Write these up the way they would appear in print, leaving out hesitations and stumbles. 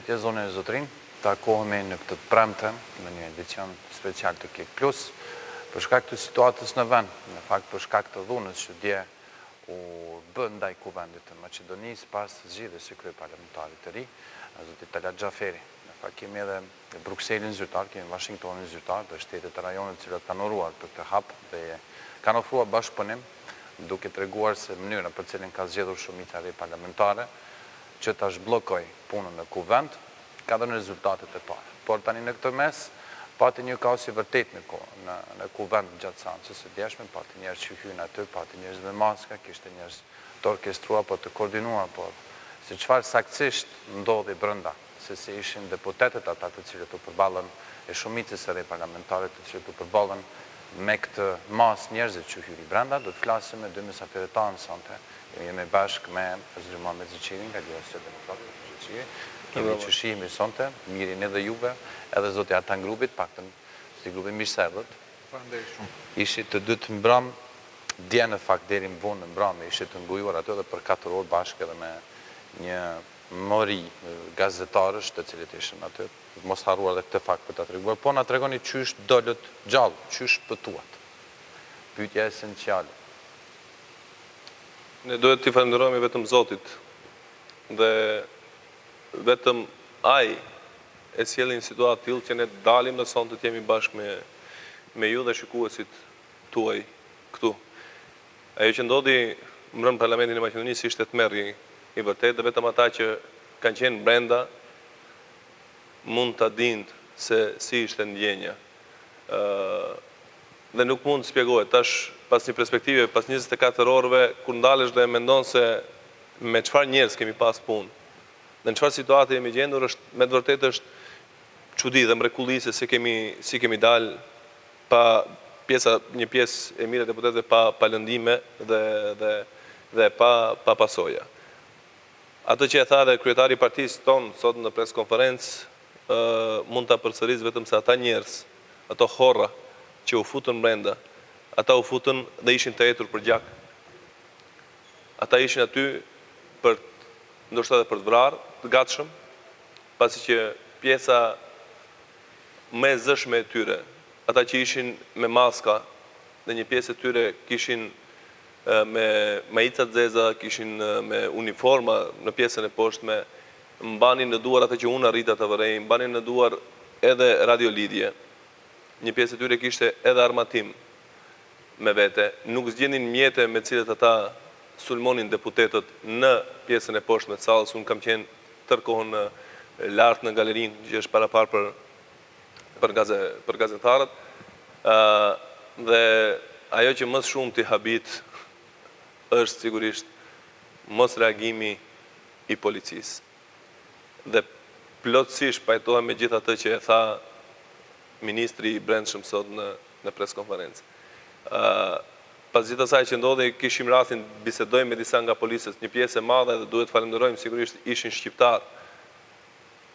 përshëndetje zonë e zotrin, takohemi në këtë të premte, në një edicion special të Klik Plus, për shkak të situatës në vend, në fakt për shkak të dhunës që dje u bë ndaj kuvendit të Maqedonisë pas zgjedhjes së kryeparlamentarit të ri, zoti Talat Xhaferi. Në fakt kemi edhe Brukselin zyrtar, kemi Washingtonin zyrtar, dhe shtetet e rajonit të cilat kanë uruar për këtë hap dhe kanë ofruar bashkëpunim, duke treguar se mënyra për cilën ka zgjedhur shumica e parlamentare që ta zhbllokoj punën në kuvend, ka dhënë rezultatet e para. Por tani në këtë mes, pati një kaos i vërtet në kuvend gjatë seancës së djeshme, pati njerëz që hyn aty, pati njerëz me maska, kishte njerëz të orkestruar apo të koordinuar, por se çfarë saktësisht ndodhi brenda, se si ishin deputetët ata të cilët u përballën e shumicës së parlamentare të cilët u përballën me këtë mas njerëzit që hyri brenda, do të flasim me dy mysafirët tanë sonte. Jemi bashkë me Zoti Muhamet Zeçirin, nga Lidhja Socialdemokratë. Kemi që shihemi sonte, mirin edhe juve, edhe zoti Artan Grupit, paktën si grupi mirëserdhët. Faleminderit shumë. Ishit të dy të mbram, dje në fakt deri në vonë në mbram, ishit të ngujuar aty edhe për 4 orë bashkë edhe me një mori gazetarësh të cilët ishin aty, mos harruar edhe këtë fakt për ta treguar, po na tregoni çysh dolët gjallë, çysh pëtuat. Pyetja esenciale. Ne duhet t'i falenderojmë vetëm Zotit dhe vetëm ai e sjellin një situatë tillë që ne dalim në sonte të jemi bashkë me ju dhe shikuesit tuaj këtu. Ajo që ndodhi mbrëm Parlamentin e Maqedonisë ishte tmerrje i vërtetë dhe vetëm ata që kanë qenë brenda mund ta dinë se si ishte ndjenja. Dhe nuk mund të shpjegohet tash pas një perspektive, pas 24 orëve, kur ndalesh dhe mendon se me çfarë njerëz kemi pas punë, dhe në çfarë situate jemi gjendur, është me të vërtetë është çudi dhe mrekulli se si kemi dalë pa një pjesë e mirë e deputetëve pa lëndime dhe pa pasoja. Ato që e tha dhe kryetari i partisë tonë sot në preskonferencë mund ta përsëris vetëm se ata njerëz, ato horra që u futën brenda, ata u futën dhe ishin të etur për gjak. Ata ishin aty ndoshta edhe për të vrarë, të gatshëm, pasi që pjesa më e zëshme e tyre, ata që ishin me maska, dhe një pjesë e tyre kishin me majica të zeza, kishin me uniforma në pjesën e poshtme, mbanin në duar atë që unë arrita të vërej, mbanin në duar edhe radiolidhje. Një pjesë e tyre kishte edhe armatim me vete, nuk zgjenin mjete me cilët ata sulmonin deputetët në pjesën e poshtme të sallës. Unë kam qenë tërkohën lart në galerinë që është parapar për gazetarët, dhe ajo që më shumë t'i habit është sigurisht mos reagimi i policisë. Dhe plotësisht pajtohem me gjithë atë që e tha ministri i brendshëm sot në preskonferencë. Pas gjithë asaj që ndodhi, kishim rastin bisedojmë me disa nga policët, një pjesë e madhe dhe duhet falenderojmë sigurisht ishin shqiptar,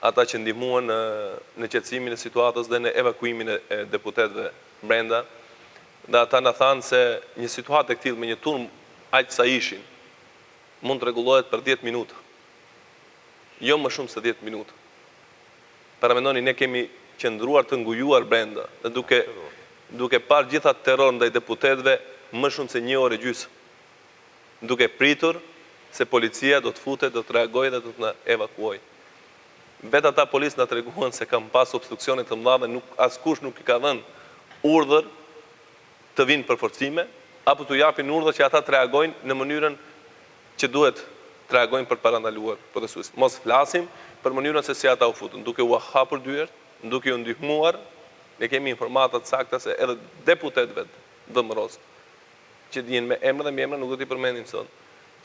ata që ndihmuan në qetësimin e situatës dhe në evakuimin e deputetëve brenda, dhe ata na thanë se një situatë e këtillë me një turm aq sa ishin mund të rregullohet për 10 minuta. Jo më shumë se 10 minuta. Paramendoni, ne kemi qëndruar të ngujuar brenda, dhe duke parë gjitha terror ndaj deputetëve më shumë se 1 orë e gjysmë, duke pritur se policia do të futet, do të reagojë dhe do të na evakuojë. Vetë ata policë na treguan se kanë pas obstruksione të mëdha dhe askush nuk i ka dhënë urdhër të vinë për forcime, apo t'u japin urdhër që ata të reagojnë në mënyrën që duhet të reagojnë për parandaluar protestuesit. Mos flasim për mënyrën se si ata u futën, duke u hapur dyert, duke u ndihmuar. Ne kemi informata të sakta se edhe deputetëve dëmëros, që dihen me emra dhe mbiemra, nuk do t'i përmendim sot,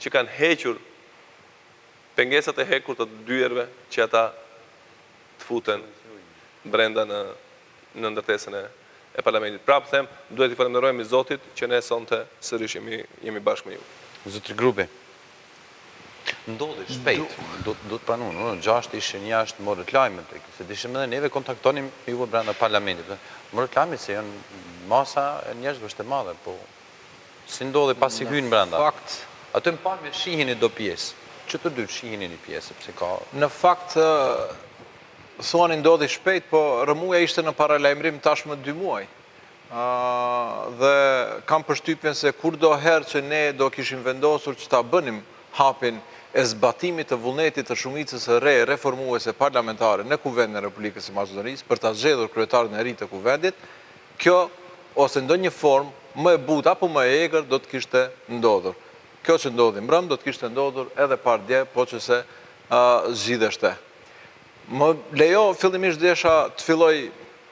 që kanë hequr pengesat e hekur të dyerve që ata të futen brenda në ndërtesën e parlamentit. Prapë them, duhet t'i falenderojmë Zotit që ne sonte sërish jemi bashkë me ju. Zotri Grupi, ndodhi shpejt, do të pranuar, 6 ishin jashtë, morët lajmet, se dishim edhe neve kontaktonim juve brenda parlamentit. Morët lajmet se janë masa e njerëzve është e madhe, po si ndodhi pasi hyn brenda. Aty më parë shihini do pjesë. Që të dy shihini një pjesë, sepse ka... Në fakt, Thuani ndodhi shpejt, po rëmuja ishte në paralajmërim tashmë 2 muaj. Dhe kam përshtypjen se kur do herë që ne do kishim vendosur që ta bënim hapin e zbatimit të vullnetit të shumicës së re reformuese parlamentare në Kuvendin e Republikës së Maqedonisë për ta zgjedhur kryetarin e ri të kuvendit, kjo ose ndonjë formë më e butë apo më e egër do të kishte ndodhur. Kjo që ndodhi mbrëm do të kishte ndodhur edhe pardje, po që se zgjidheshte. Më lejo fillimisht desha të filloj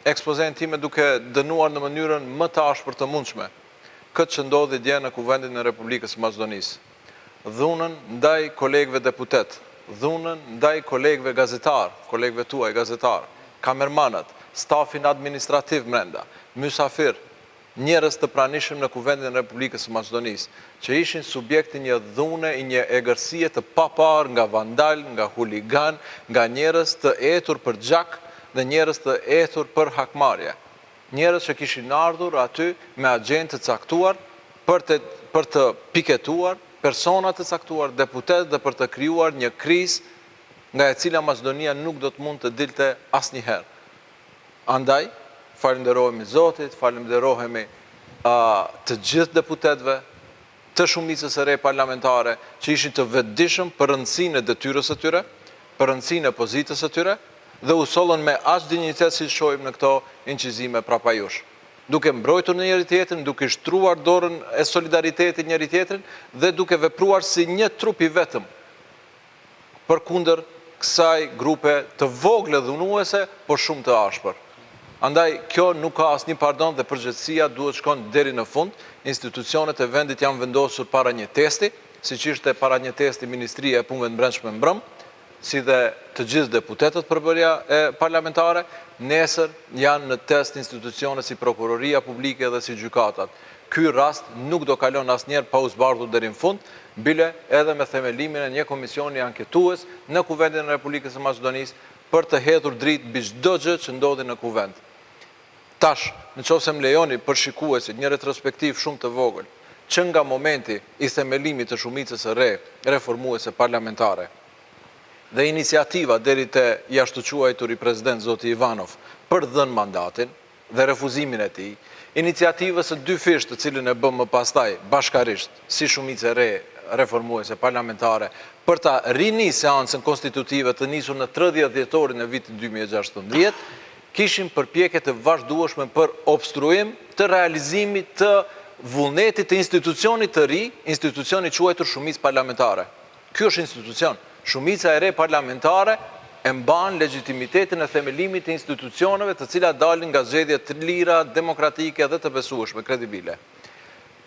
ekspozen time duke dënuar në mënyrën më të ashpër të mundshme këtë që ndodhi dje në Kuvendin e Republikës së Maqedonisë. Dhunën ndaj kolegëve deputet, dhunën ndaj kolegëve gazetar, kolegëve tuaj gazetar, kamermanët, stafin administrativ brenda, mysafir, njerëz të pranishëm në Kuvendin e Republikës së Maqedonisë, që ishin subjekti një dhune i një egërsie të papar nga vandal, nga huligan, nga njerëz të etur për gjak dhe njerëz të etur për hakmarrje. Njerëz që kishin ardhur aty me agjendë të caktuar për të piketuar persona të caktuar, deputet dhe për të krijuar një krizë nga e cila Maqedonia nuk do të mund të dilte asnjëherë. Andaj, falenderohemi Zotit, falenderohemi të gjithë deputetëve, të shumicës së re parlamentare që ishin të vetëdijshëm për rëndësinë e detyrës së tyre, për rëndësinë e pozitës së tyre dhe u sollën me aq dinjitet si shohim në këto incizime prapajush, duke mbrojtur në njëri tjetrin, duke shtruar dorën e solidaritetit njëri tjetrin dhe duke vepruar si një trup i vetëm përkundër kësaj grupe të vogël dhunuese, por shumë të ashpër. Andaj, kjo nuk ka asnjë pardon dhe përgjegjësia duhet shkon deri në fund. Institucionet e vendit janë vendosur para një testi, siç ishte para një testi Ministria e Punëve të Brendshme mbrëm, si dhe të gjithë deputetët përbërja e parlamentare, nesër janë në test institucionet si Prokuroria Publike dhe si gjykatat. Ky rast nuk do kalon asnjëherë pa u zbardhur deri në fund, bile edhe me themelimin e një komisioni anketues në Kuvendin e Republikës së Maqedonisë për të hedhur dritë mbi çdo gjë që ndodhi në kuvend. Tash, nëse më lejoni për shikuesit një retrospektiv shumë të vogël, që nga momenti i themelimit të shumicës së re reformuese parlamentare dhe iniciativa deri te jashtëquajturi president Zoti Ivanov për dhënë mandatin dhe refuzimin e tij, iniciativës së 2 fish të cilën e bëm më pastaj bashkarisht si shumicë e re reformuese parlamentare për ta rinisë seancën konstitutive të nisur në 30 dhjetorin e vitit 2016, kishin përpjekje të vazhdueshme për obstruim të realizimit të vullnetit të institucionit të ri, institucioni quajtur shumicë parlamentare. Ky është institucion. Shumica e re parlamentare e mban legitimitetin e themelimit të institucioneve të cilat dalin nga zgjedhje të lira, demokratike dhe të besueshme, kredibile.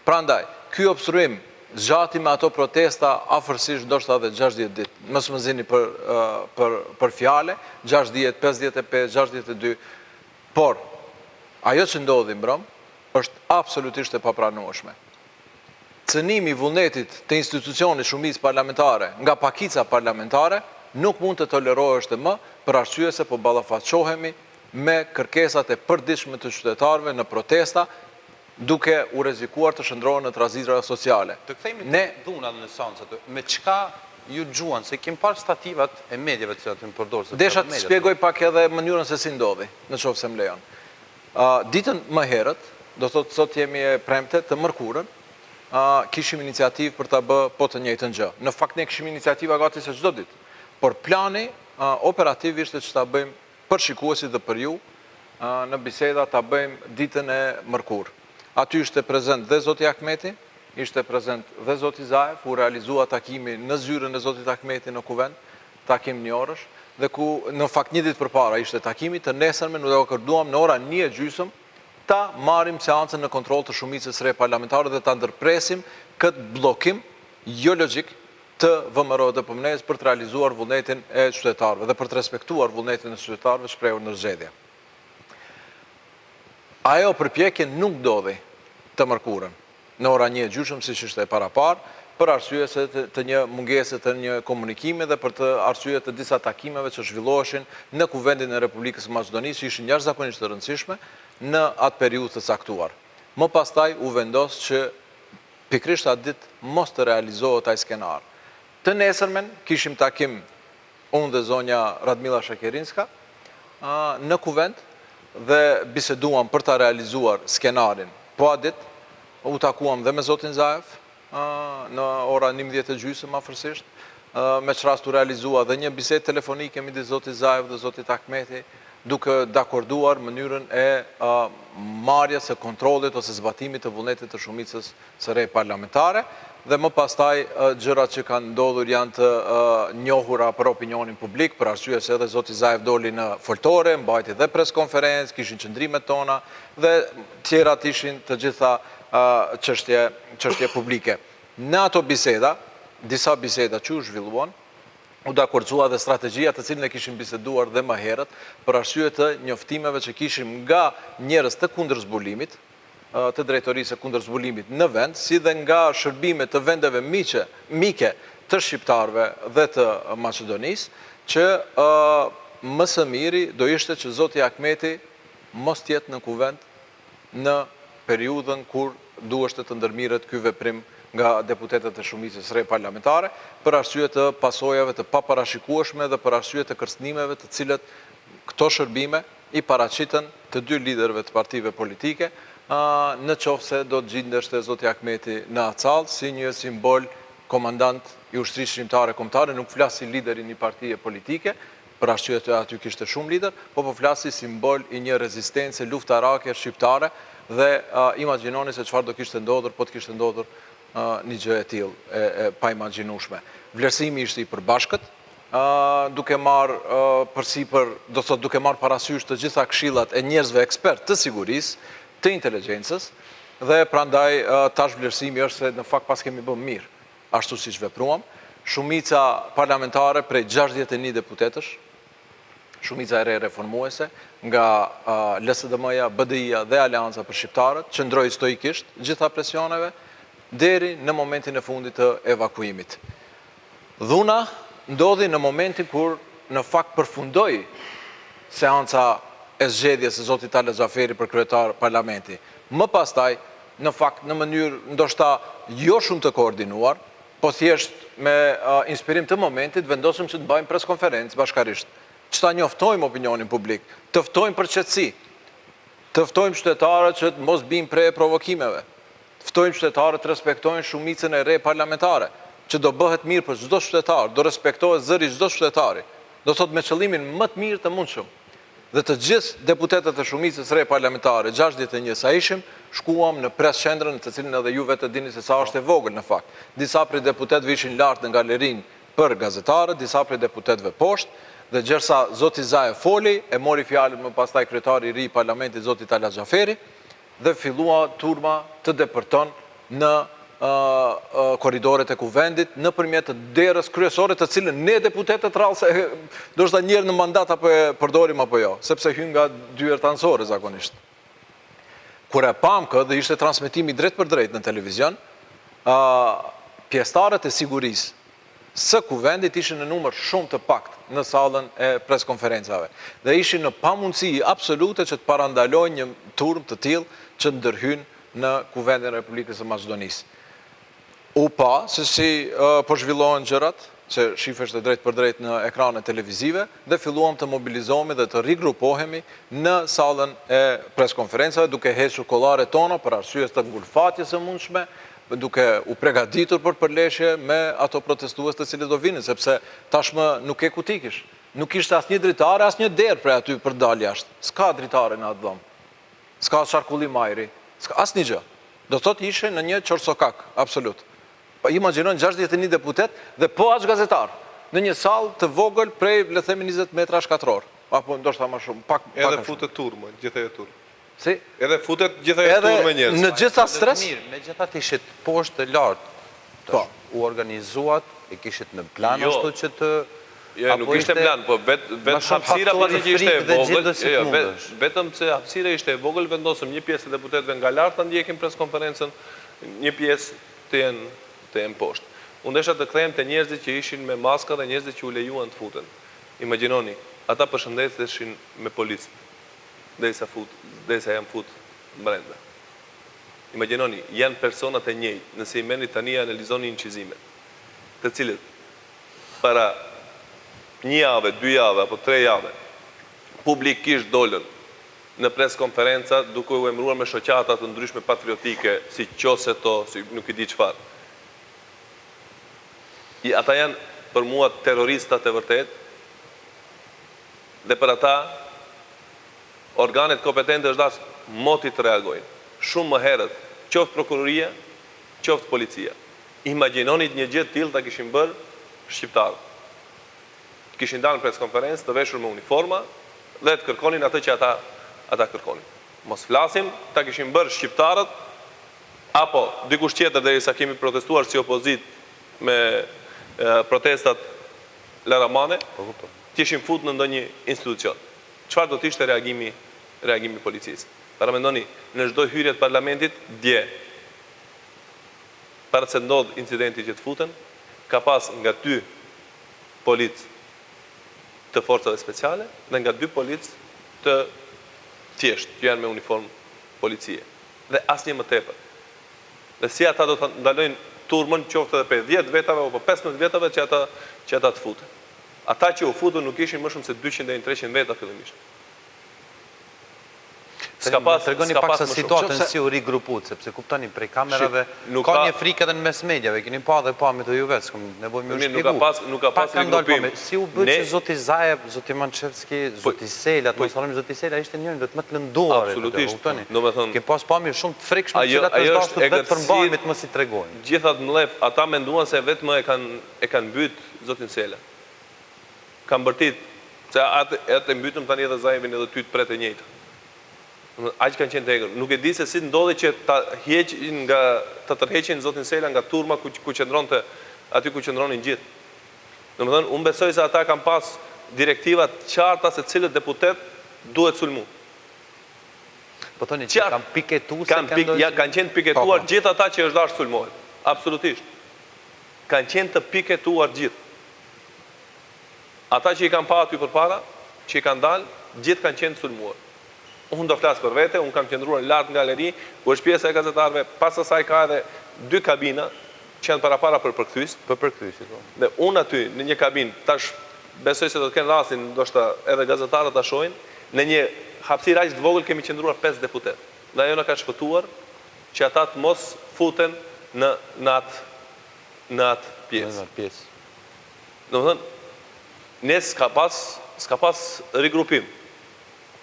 Prandaj, ky obstruim zgjati me ato protesta afërsisht ndoshta edhe 60 ditë. Mos më zini për fjalë, 60, 55, 62. Por ajo që ndodhi mbrëm është absolutisht e papranueshme. Cënimi i vullnetit të institucionit shumicë parlamentare nga pakica parlamentare nuk mund të toleroheshte më për arsye se po ballafaqohemi me kërkesat e përditshme të qytetarëve në protesta, duke u rrezikuar të shndrohen në trazira sociale. Të kthehemi te dhunat në seancë, me çka ju gjuan, se kem parë stativat e medjave të cilat përdorën. Desha të shpjegoj pak edhe mënyrën se si ndodhi, nëse më lejon. Ditën më herët, do thotë sot jemi e premte të mërkurën, kishim iniciativë për ta bë po të njëjtën gjë. Në fakt ne kishim iniciativa gati se çdo ditë, por plani operativ ishte që ta bëjmë për shikuesit dhe për ju, në biseda ta bëjmë ditën e mërkurë. Aty ishte prezent dhe Zoti Ahmeti, ishte prezent dhe Zoti Zaev, u realizua takimi në zyrën e Zotit Ahmeti në kuvend, takim 1 orësh, dhe ku në fakt një ditë përpara ishte takimi, të nesërmen u akorduam në ora 1:30 ta marrim seancën në kontroll të shumicës re parlamentare dhe ta ndërpresim këtë bllokim jo logjik të VMRO-DPM-s për të realizuar vullnetin e qytetarëve dhe për të respektuar vullnetin e qytetarëve shprehur në zgjedhje. Ajo përpjekje nuk ndodhi të mërkurën në ora 1:30 siç ishte paraparë, për arsye të një mungese të një komunikimi dhe për të arsye të disa takimeve që zhvilloheshin në Kuvendin e Republikës së Maqedonisë, që ishin jashtëzakonisht të rëndësishme në atë periudhë të caktuar. Më pastaj u vendos që pikërisht atë ditë mos të realizohet ai skenar. Të nesërmen kishim takim unë dhe zonja Radmila Shakerinska, në kuvent dhe biseduam për ta realizuar skenarin. Po a ditë, u takuam dhe me zotin Zaev, në ora 11:30 afërsisht, me që rast u realizua dhe një bisedë telefonike midis zotit Zaev dhe zotit Ahmeti, duke dakorduar mënyrën e marrjes së kontrollit ose zbatimit të vullnetit të shumicës së re parlamentare, dhe më pastaj gjërat që kanë ndodhur janë të njohura për opinionin publik, për arsye se edhe zoti Zaev doli në foltore, mbajti dhe preskonferencë, kishin qëndrimet tona dhe tjerat ishin të gjitha çështje publike. Në ato biseda, disa biseda që u zhvilluan, u dakordua dhe strategjia të cilën e kishim biseduar dhe më herët, për arsye të njoftimeve që kishim nga njerëz të kundër zbulimit, të drejtorisë e kundër zbulimit në vend, si dhe nga shërbime të vendeve mike të shqiptarëve dhe të Maqedonisë, që më së miri do ishte që zoti Ahmeti mos tjetë në kuvent në periudhën kur duheshte të ndërmirret ky veprim nga deputetët e shumicës re parlamentare, për arsye të pasojave të paparashikueshme dhe për arsye të kërcënimeve të cilët këto shërbime i paraqiten të dy liderëve të partive politike, në qoftë se do të gjindeshte zoti Ahmeti në Acall si një simbol komandant i ushtrisë shqiptare kombëtare, nuk flas si lider i një partie politike, për arsye të aty kishte shumë lider, po flasi simbol i një rezistence luftarake shqiptare dhe imagjinoni se çfarë do kishte ndodhur po të kishte ndodhur një gjë e tillë e pa imagjinueshme. Vlerësimi ishte i përbashkët, duke marrë përsipër, do thotë duke marrë parasysh të gjitha këshillat e njerëzve ekspert të sigurisë, të inteligjencës, dhe prandaj tash vlerësimi është se në fakt pas kemi bërë mirë, ashtu siç vepruam. Shumica parlamentare prej 61 deputetësh, shumica e re reformuese, nga LSDM-ja, BDI-ja dhe Aleanca për Shqiptarët, qëndroi stoikisht gjitha presioneve, deri në momentin e fundit të evakuimit. Dhuna ndodhi në momentin kur në fakt përfundoi seanca e zgjedhjes së zotit Ala Xhaferi për kryetar parlamenti. Më pastaj, në fakt në mënyrë ndoshta jo shumë të koordinuar, po thjesht me inspirim të momentit vendosëm që të bëjmë preskonferencë bashkarisht, që ta njoftojmë opinionin publik, të ftojmë për qetësi, të ftojmë qytetarët që të mos bijnë prej provokimeve, ftojmë qytetarët të respektojnë shumicën e re parlamentare, që do bëhet mirë për çdo qytetar, do respektohet zëri çdo qytetari, do thot me qëllimin më të mirë të mundshëm. Dhe të gjithë deputetët e shumicës re parlamentare, 61 sa ishim, shkuam në pres qendrën, të cilën edhe ju vetë dini se sa është e vogël në fakt. Disa prej deputetëve ishin lart në galerinë për gazetarët, disa prej deputetëve poshtë, dhe gjersa zoti Zaev foli, e mori fjalën më pastaj kryetari i ri i parlamentit zoti Ala Xhaferi, dhe fillua turma të depërton në korridoret e kuvendit, nëpërmjet të derës kryesore, të cilën ne deputetët rrallë do shta njerë në mandat apo e përdorim apo jo, sepse hyn nga dyert anësore zakonisht. Kur e pam këtë dhe ishte transmetimi drejt për drejt në televizion, pjesëtarët e sigurisë së kuvendit ishin në numër shumë të pakt në sallën e preskonferencave dhe ishin në pamundësi absolute që të parandalojnë një turm të tillë që ndërhyjnë në kuvendin e Republikës së Maqedonisë. U pa se si po zhvillohen gjërat, që shifeshte drejt për drejt në ekranet televizive, dhe filluam të mobilizohemi dhe të rigrupohemi në sallën e preskonferencave, duke hequr kollaret tona për arsye të ngulfatjes së mundshme, duke u përgatitur për përleshje me ato protestues të cilët do vinin, sepse tashmë nuk e ku tikish. Nuk ishte asnjë dritare, asnjë derë prej aty për dalë jashtë. S'ka dritare në atë dhomë. S'ka çarkullim ajri, s'ka asnjë gjë. Do thotë ishe në një qorsokak, absolut. Pa imagjinon 61 deputet dhe po aq gazetar në një sallë të vogël prej le themi 20 metra shkatror, apo ndoshta më shumë, pak edhe futet turmë, gjithaj turmë. Si? Edhe futet gjithaj turmë njerëz. Në gjitha stres? Megjithatë ishit poshtë të lartë. Po, u organizuat, e kishit në plan ashtu që të Jo, nuk ishte plan, po vetë hapësira pasi që ishte e vogël, vetëm se hapësira ishte e vogël, vendosëm një pjesë e deputetëve nga lart ta ndjekin preskonferencën, një pjesë të jenë poshtë. Unë desha të kthehem te njerëzit që ishin me maska dhe njerëzit që u lejuan të futen. Imagjinoni, ata përshëndeteshin me policën, derisa janë fut brenda. Imagjinoni, janë personat e njëjtë, nëse i merrni tani analizoni incizimet, të cilët para 1 javë, 2 javë apo 3 javë publikisht dolën në preskonferenca duke u emëruar me shoqata të ndryshme patriotike, si Qoseto, si nuk i di çfarë. Ata janë për mua terroristat e vërtet, dhe për ata organet kompetente është dashur moti të reagojnë. Shumë më herët, qoftë prokuroria, qoftë policia. Imagjinoni një gjë të tillë ta kishin bërë shqiptarët. Kishin dalë në preskonferencë të veshur me uniforma dhe të kërkonin atë që ata kërkonin. Mos flasim, ta kishin bërë shqiptarët, apo dikush tjetër derisa kemi protestuar si opozit me protestat laramane, të ishin fut në ndonjë institucion. Çfarë do të ishte reagimi policisë? Para mendoni, në çdo hyrje të parlamentit, dje, para se ndodh incidenti që të futen, ka pas nga 2 policë të forcave speciale dhe nga 2 policë të thjeshtë, që janë me uniformë policie. Dhe asnjë më tepër. Dhe si ata do të ndalojnë turmën qoftë edhe për 10 vetave apo 15 vetave që ata të futen. Ata që u futën nuk ishin më shumë se 200 deri në 300 veta fillimisht. Tregoni pak sa situatën si u rigrupuat, sepse kuptoni prej kamerave ka një frikë edhe në mes mediave, keni pa dhe pa me të juve, s'kam nevojë më shpjegu. Nuk ka pas rigrupim. Si u bë që zoti Zaev, zoti Mançevski, zoti Selat, mos thonim zoti Sela ishte njëri do të më të lënduar. Absolutisht. Ke pas pamje shumë të frikshme që ata është dashur vetë për mbajmit mos i tregojnë. Gjithat mlef, ata menduan se vetëm e kanë mbyt zotin Sela. Kanë bërtit, se atë mbytëm tani edhe Zaevin edhe ty të pret e njëjtë. Aq kanë qenë të egër. Nuk e di se si ndodhi që ta tërheqin zotin Sela nga turma ku qëndronte aty ku qëndronin gjithë. Domethënë, unë besoj se ata kanë pas direktiva të qarta se cilët deputet duhet sulmu. Po thoni që kanë piketuar kanë qenë piketuar gjithë ata që është dashur sulmohet. Absolutisht. Kanë qenë të piketuar gjithë. Ata që i kanë pa aty përpara, që i kanë dalë, gjithë kanë qenë të sulmuar. Unë do flasë për vete, unë kam qëndruar lartë nga galeri, ku është pjesë e gazetarëve, pas asaj ka edhe 2 kabina që janë para për përkthyes. Për përkthyes, po. Dhe unë aty në një kabinë, tash besoj se do të kenë rastin, ndoshta edhe gazetarët ta shohin, në një hapësirë aq të vogël kemi qëndruar 5 deputet. Dhe ajo na ka shpëtuar që ata të mos futen në atë pjesë. Domethënë, ne s'ka pas rigrupim.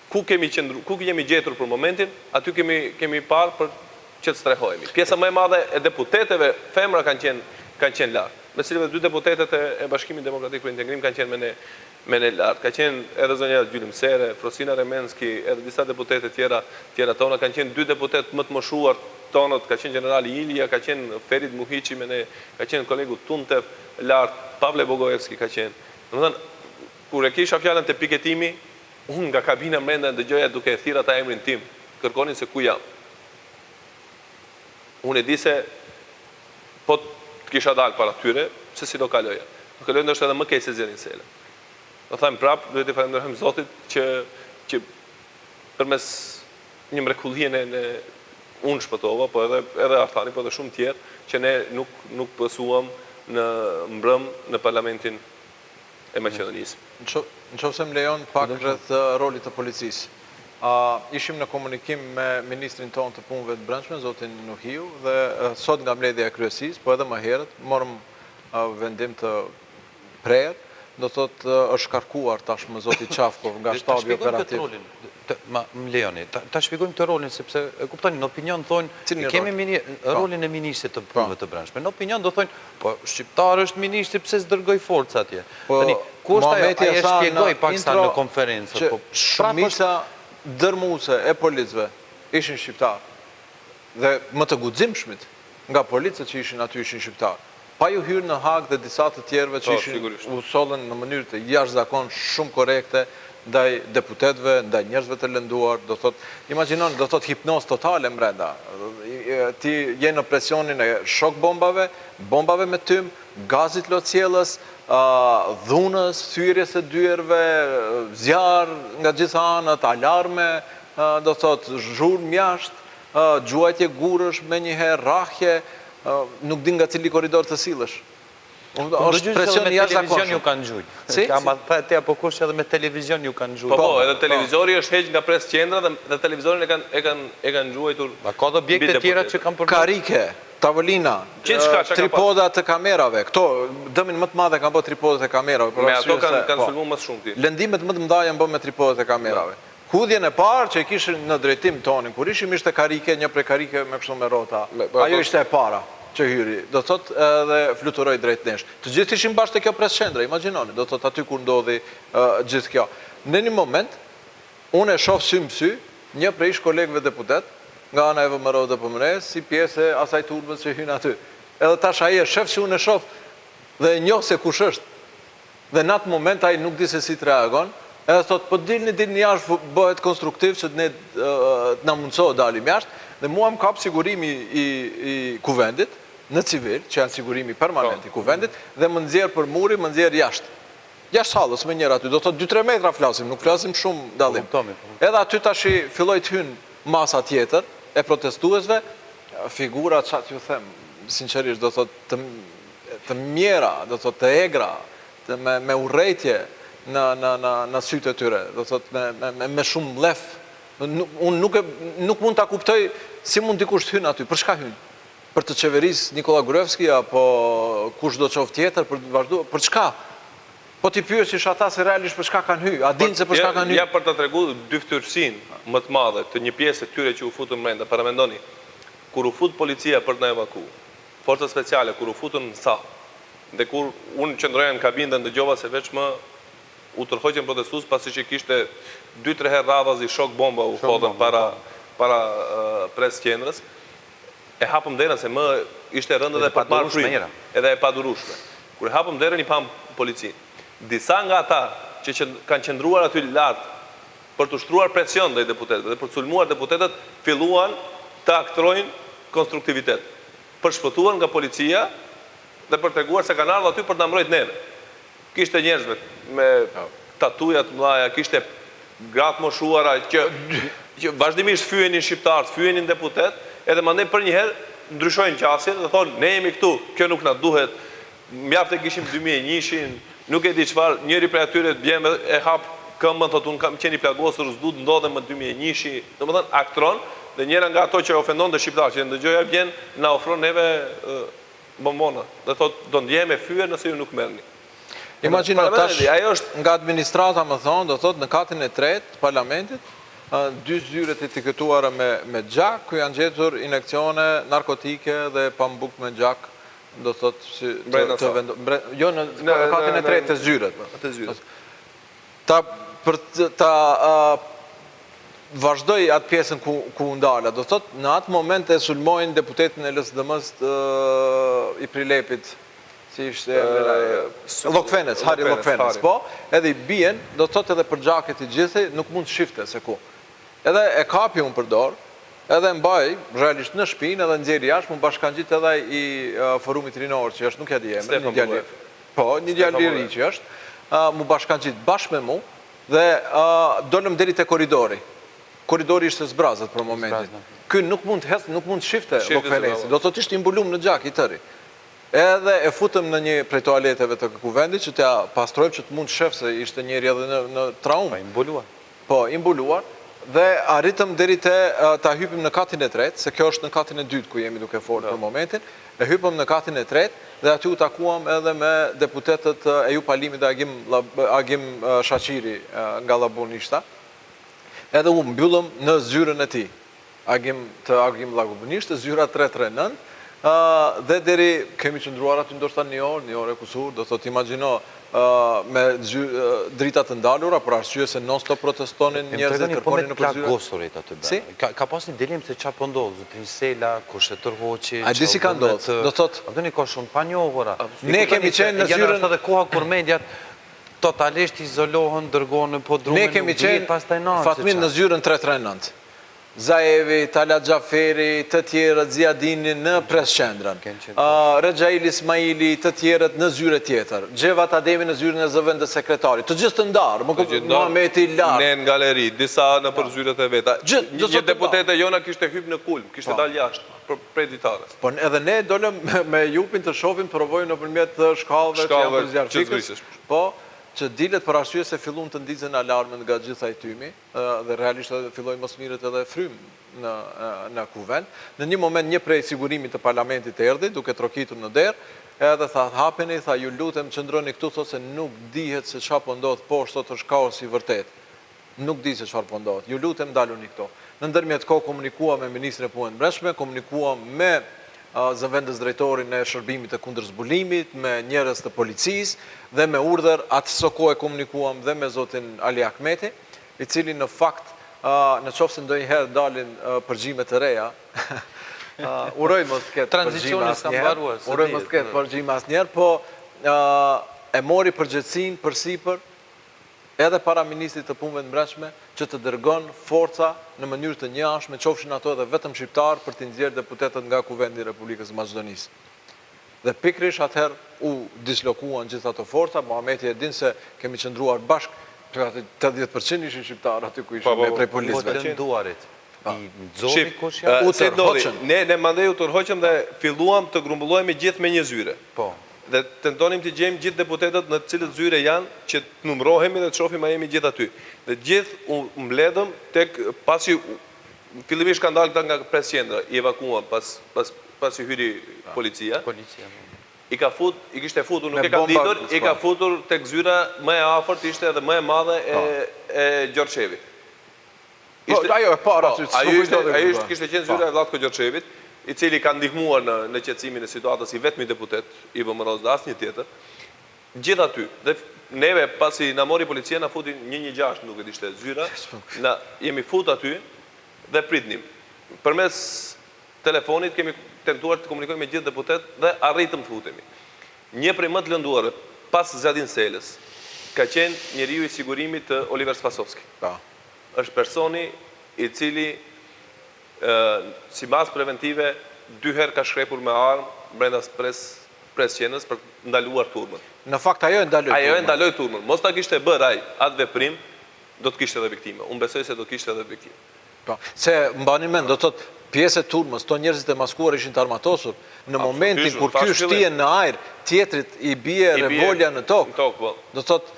Ku kemi gjetur për momentin, aty kemi parë për që të strehohemi. Pjesa më e madhe e deputeteve, femra kanë qenë lartë. Me cilëve 2 deputetet e Bashkimit Demokratik për Integrim kanë qenë me ne lartë. Ka qenë edhe zonja Gjylim Sere, Frosina Remenski, edhe disa deputete tjera tona, kanë qenë 2 deputet më të moshuar tonët, ka qenë generali Ilija, ka qenë Ferit Muhiqi me ne, ka qenë kolegu Tuntev lartë, Pavle Bogojevski ka qenë. Domethënë, kur e kisha fjalën te piketimi, unë nga kabina mrenda ndëgjoja duke e thirrur ata emrin tim, kërkonin se ku jam. Unë e di se po të kisha dalë para tyre, se si do kaloja. Do kaloj ndoshta edhe më keq se zërin Sela. Do them prap, duhet të falenderojmë Zotit që përmes një mrekullie unë shpëtova, po edhe Artani, po edhe shumë tjerë, që ne nuk pësuam në mbrëm në parlamentin e Maqedonisë. Në qofse më lejon pak rreth rolit të policisë. Ishim në komunikim me ministrin tonë të punëve të brendshme, zotin Nuhiu, dhe sot nga mbledhja e kryesisë, po edhe më herët, morëm vendim të prerë, do thotë është karkuar tashmë zoti Qafkov nga shtabi operativ. Më lejoni, ta shpjegojmë këtë rolin, sepse e kuptoni, në opinion thonë, kemi rolin e ministrit të punëve të brendshme. Në opinion do thonë, po shqiptar është ministri, pse s'dërgoj forca atje. Ku është ajo, aje shpjegoj pak sa në konferencë. Shumica dërmuese e policëve ishin shqiptar. Dhe më të guximshmit nga policët që ishin aty ishin shqiptar. Pa ju hyrë në Hag dhe disa të tjerëve që ishin u sollën në mënyrë të jashtëzakon shumë korekte ndaj deputetëve, ndaj njerëzve të lënduar, do thot, imagjinon, do thot hipnoz totale mbrenda. Ti je në presionin e shok bombave me tym, gazit lotësjellës, dhunës, thyrjes së dyerve, zjarr nga gjitha anët, alarme, do thot, zhurmë jashtë, gjuajtje gurësh me njëherë, rrahje, nuk din nga cili korridor të sillesh. është presion i televizion ju jashtëzakonshëm. kanë gjujt. Si? Kam atë apo kush edhe me televizion ju kanë gjujt. Po, edhe televizori është heq nga pres qendra dhe televizorin e kanë gjuajtur. Ka dhe objekte tjera që kanë përdorur. Karike, tavolina, Gjithçka që ka tripoda të kamerave. Këto, dëmin më të madhe kanë bërë tripodat e kamerave. Me ato kanë sulmuar më shumë ti. Lëndimet më të mëdha janë bërë me tripodat e kamerave. Hudhjen e parë që e kishin në drejtim tonin, kur ishim ishte karike, një prej karike me kështu me rrota. Ajo ishte e para që hyri, do të thotë edhe fluturoi drejt nesh. Të gjithë ishin bashkë te kjo pres qendra, imagjinoni, do të thotë aty kur ndodhi gjithë kjo. Në një moment unë e shoh sy më sy një prej kolegëve deputet nga ana e VMRO dhe PMRE si pjesë e asaj turbës që hyn aty. Edhe tash ai e shef si unë e shoh dhe e njoh se kush është. Dhe në atë moment ai nuk di se si të reagon. Edhe thot, po dilni jashtë, bëhet konstruktiv që ne na mundsohet dalim jashtë, dhe mua më kap sigurimi i kuvendit në civil, që janë sigurimi permanent i kuvendit, dhe më nxjerr për muri, më nxjerr jashtë. Jashtë hallës me njëra aty, do thot 2-3 metra flasim, nuk flasim shumë dallim. Edhe aty tash filloi të hyn masa tjetër e protestuesve, figura çfarë ju them, sinqerisht do thot të mjera, do thot të egra, me urrëtie në sytë e tyre, do thot me shumë lef. Unë nuk mund ta kuptoj si mund dikush të hyn aty, për çka hyn? Për të qeverisë Nikola Gruevski apo kush do qoftë tjetër për të vazhduar, për çka? Po ti pyesish ata se realisht për çka kanë hyrë, a dinë se për çka kanë hyrë? Ja për të treguar dyftyrsinë më të madhe të një pjese tyre që u futën brenda, para mendoni, kur u fut policia për të na evakuuar, forca speciale kur u futën në sallë, dhe kur unë qëndroja në kabinë dhe ndëgjova se veç më u tërhoqën protestues pasi që kishte 2-3 herë radhazi shok bomba u hodhën para pres qendrës, e hapëm derën se më ishte rëndë dhe për të marrë frymë, edhe e padurueshme. Kur e hapëm derën i pam policinë. Disa nga ata që kanë qëndruar aty lart për të ushtruar presion ndaj deputetëve dhe për të sulmuar deputetët, filluan të aktrojnë konstruktivitet. Përshpëtuan nga policia dhe për treguar se kanë ardhur aty për të na mbrojtur neve. Kishte njerëz me tatuja të mëdha, kishte gratë moshuara që vazhdimisht fyenin shqiptarët, fyenin deputet, edhe mandej për një herë ndryshojnë qasjen dhe thonë, ne jemi këtu, kjo nuk na duhet, mjaftë kishim 2001-shin, nuk e di çfarë, njëri prej atyre bjen e hap këmbën, thotë unë kam qenë i plagosur, s'du të ndodhem më 2001-shi, domethënë aktron, dhe njëra nga ato që ofendonte shqiptarët, që ndëgjoja bjen, na ofron neve bombona, dhe thotë do ndjehemi fyer nëse ju nuk merrni. Imagjino tash, nga administrata më thonë, do thotë në katin e tretë të parlamentit, 2 zyret etiketuara me gjak, ku janë gjetur injekcione narkotike dhe pambuk me gjak, do thotë jo në katin e tretë të zyret. Për ta vazhdoj atë pjesën ku ndala, do thotë në atë moment e sulmojnë deputetin e LSDM-s i Prilepit, si ishte Lokfenec, Hari Lokfenec, po, edhe i bien, do thotë edhe për gjaket i gjithë, nuk mund të shifte se ku. Edhe e kapi unë për dorë, edhe mbaj, realisht në shpinë, edhe nxjerr jashtë, më bashkangjit edhe i forumit rinor, që është, nuk ja di emrin, një djalë. Po, një djalë i ri që është, më bashkangjit bashkë me mu, dhe dolëm deri te koridori. Koridori ishte zbrazët për momentin. Ky nuk mund të hecë, nuk mund të shifte Lokfeneci, do thotë ishte i mbulum në gjak i tëri. Edhe e futëm në një prej toaleteve të kuvendit që t'ja pastrojmë që të mund të shef se ishte njeri edhe në traumë. Po, imbuluar. Po, imbuluar. Dhe arritëm deri te ta hypim në katin e tretë, se kjo është në katin e dytë ku jemi duke folur për momentin, e hypëm në katin e tretë dhe aty u takuam edhe me deputetët Ejup Halimi dhe Agim Shaqiri nga Llabunishta. Edhe u mbyllëm në zyrën e tij. Agim Llabunishtë, zyra 339. Dhe deri kemi qëndruar aty ndoshta një orë e kusur, do thotë imagjino me drita të ndalura, për arsye se non-stop protestonin njerëz dhe kërkonin në përzyra. Gosurit aty bërë. Ka pas një dilim se çfarë po ndodh, zotrin Sela, kushtetor Hoqi. A di si ka ndodhur? Do thotë, aty një ka shumë pa njohura. Ne kemi qenë në zyrën edhe koha kur mediat totalisht izolohen, dërgohen në podrume, ne kemi qenë Fatmin në zyrën 339. Zaevi, Talat Xhaferi, të tjerët, Ziadini në pres qendrën, Rexhaili Ismaili, të tjerët në zyre tjetër, Xhevat Ademi në zyrën e zëvendës sekretarit, të gjithë të ndarë, Muhameti lartë. Ne në galeri, disa në për zyret e veta. Një deputete jona kishte hypë në kulm, kishte dalë jashtë, prej ditarës. Po edhe ne dolëm me jupin të shohim provojën nëpërmjet shkallëve që janë për zjarfikës. Po, që dilet për arsye se fillun të ndizen alarmën nga gjitha i tymi dhe realisht filloj mos mirët edhe frym në kuvend. Në një moment një prej sigurimit të parlamentit erdhi, duke trokitur në derë, edhe tha hapeni, tha ju lutem qëndroni këtu, thot se nuk dihet se çfarë po ndodh poshtë, thot është kaos i vërtet. Nuk di se çfarë po ndodh. Ju lutem daluni këto. Në ndërmjet kohë komunikuam me ministrin e punëve të brendshme, komunikuam me zëvendës drejtorin e shërbimit të kundër zbulimit, me njerëz të policisë dhe me urdhër atë kohë komunikuam dhe me zotin Ali Ahmeti, i cili në fakt në qoftë se ndonjëherë dalin përgjime të reja, uroj mos të ketë përgjime asnjëherë, po e mori përgjegjësinë përsipër edhe para ministrit të punëve të brendshme që të dërgon forca në mënyrë të njashme, qofshin ato edhe vetëm shqiptar për të nxjerrë deputetët nga kuvendi i Republikës së Maqedonisë. Dhe pikrish atëherë u dislokuan gjithë ato forca, Muhameti e din se kemi qëndruar bashkë, 80% ishin shqiptarë aty ku ishin me prej policëve. Po lënduarit. I nxorri kush janë? Ne mandej u tërhoqëm dhe filluam të grumbullohemi gjithë me një zyre. Po. Dhe tentonim të gjejmë gjithë deputetët në cilët zyre janë që të numërohemi dhe të shohim a jemi gjithë aty. Dhe gjithë u mbledhëm tek pasi fillimisht kanë dalë këta nga pres qendra, i evakuam pasi hyri policia. I kishte futur, nuk e ka ditur, i ka futur tek zyra më e afërt, ishte edhe më e madhe e Gjorçevit. Ajo e para, ajo kishte qenë zyra e Vlatko Gjorçevit, i cili ka ndihmuar në qetësimin e situatës i vetmi deputet i vëmëros dhe asnjë tjetër. Gjithë aty. Dhe neve pasi na mori policia na futi 116 nuk e ishte zyra, na jemi fut aty dhe pritnim. Përmes telefonit kemi tentuar të komunikojmë me gjithë deputet dhe arritëm të futemi. Një prej më të lënduarve pas Zjadin Selës ka qenë njeriu i sigurimit të Oliver Spasovski. Është personi i cili si bazë preventive 2 herë ka shkrepur me armë brenda pres qenës për ndaluar turmën. Në fakt ajo e ndaloi. Ajo e ndaloi turmën. Mos ta kishte bërë ai atë veprim, do të kishte edhe viktime. Unë besoj se do të kishte edhe viktime. Po, se mbani mend, do të thotë pjesë e turmës, to njerëzit e maskuar ishin të armatosur, në momentin kur ky shtihen në ajër, tjetrit i bie revolja në tokë. Do të thotë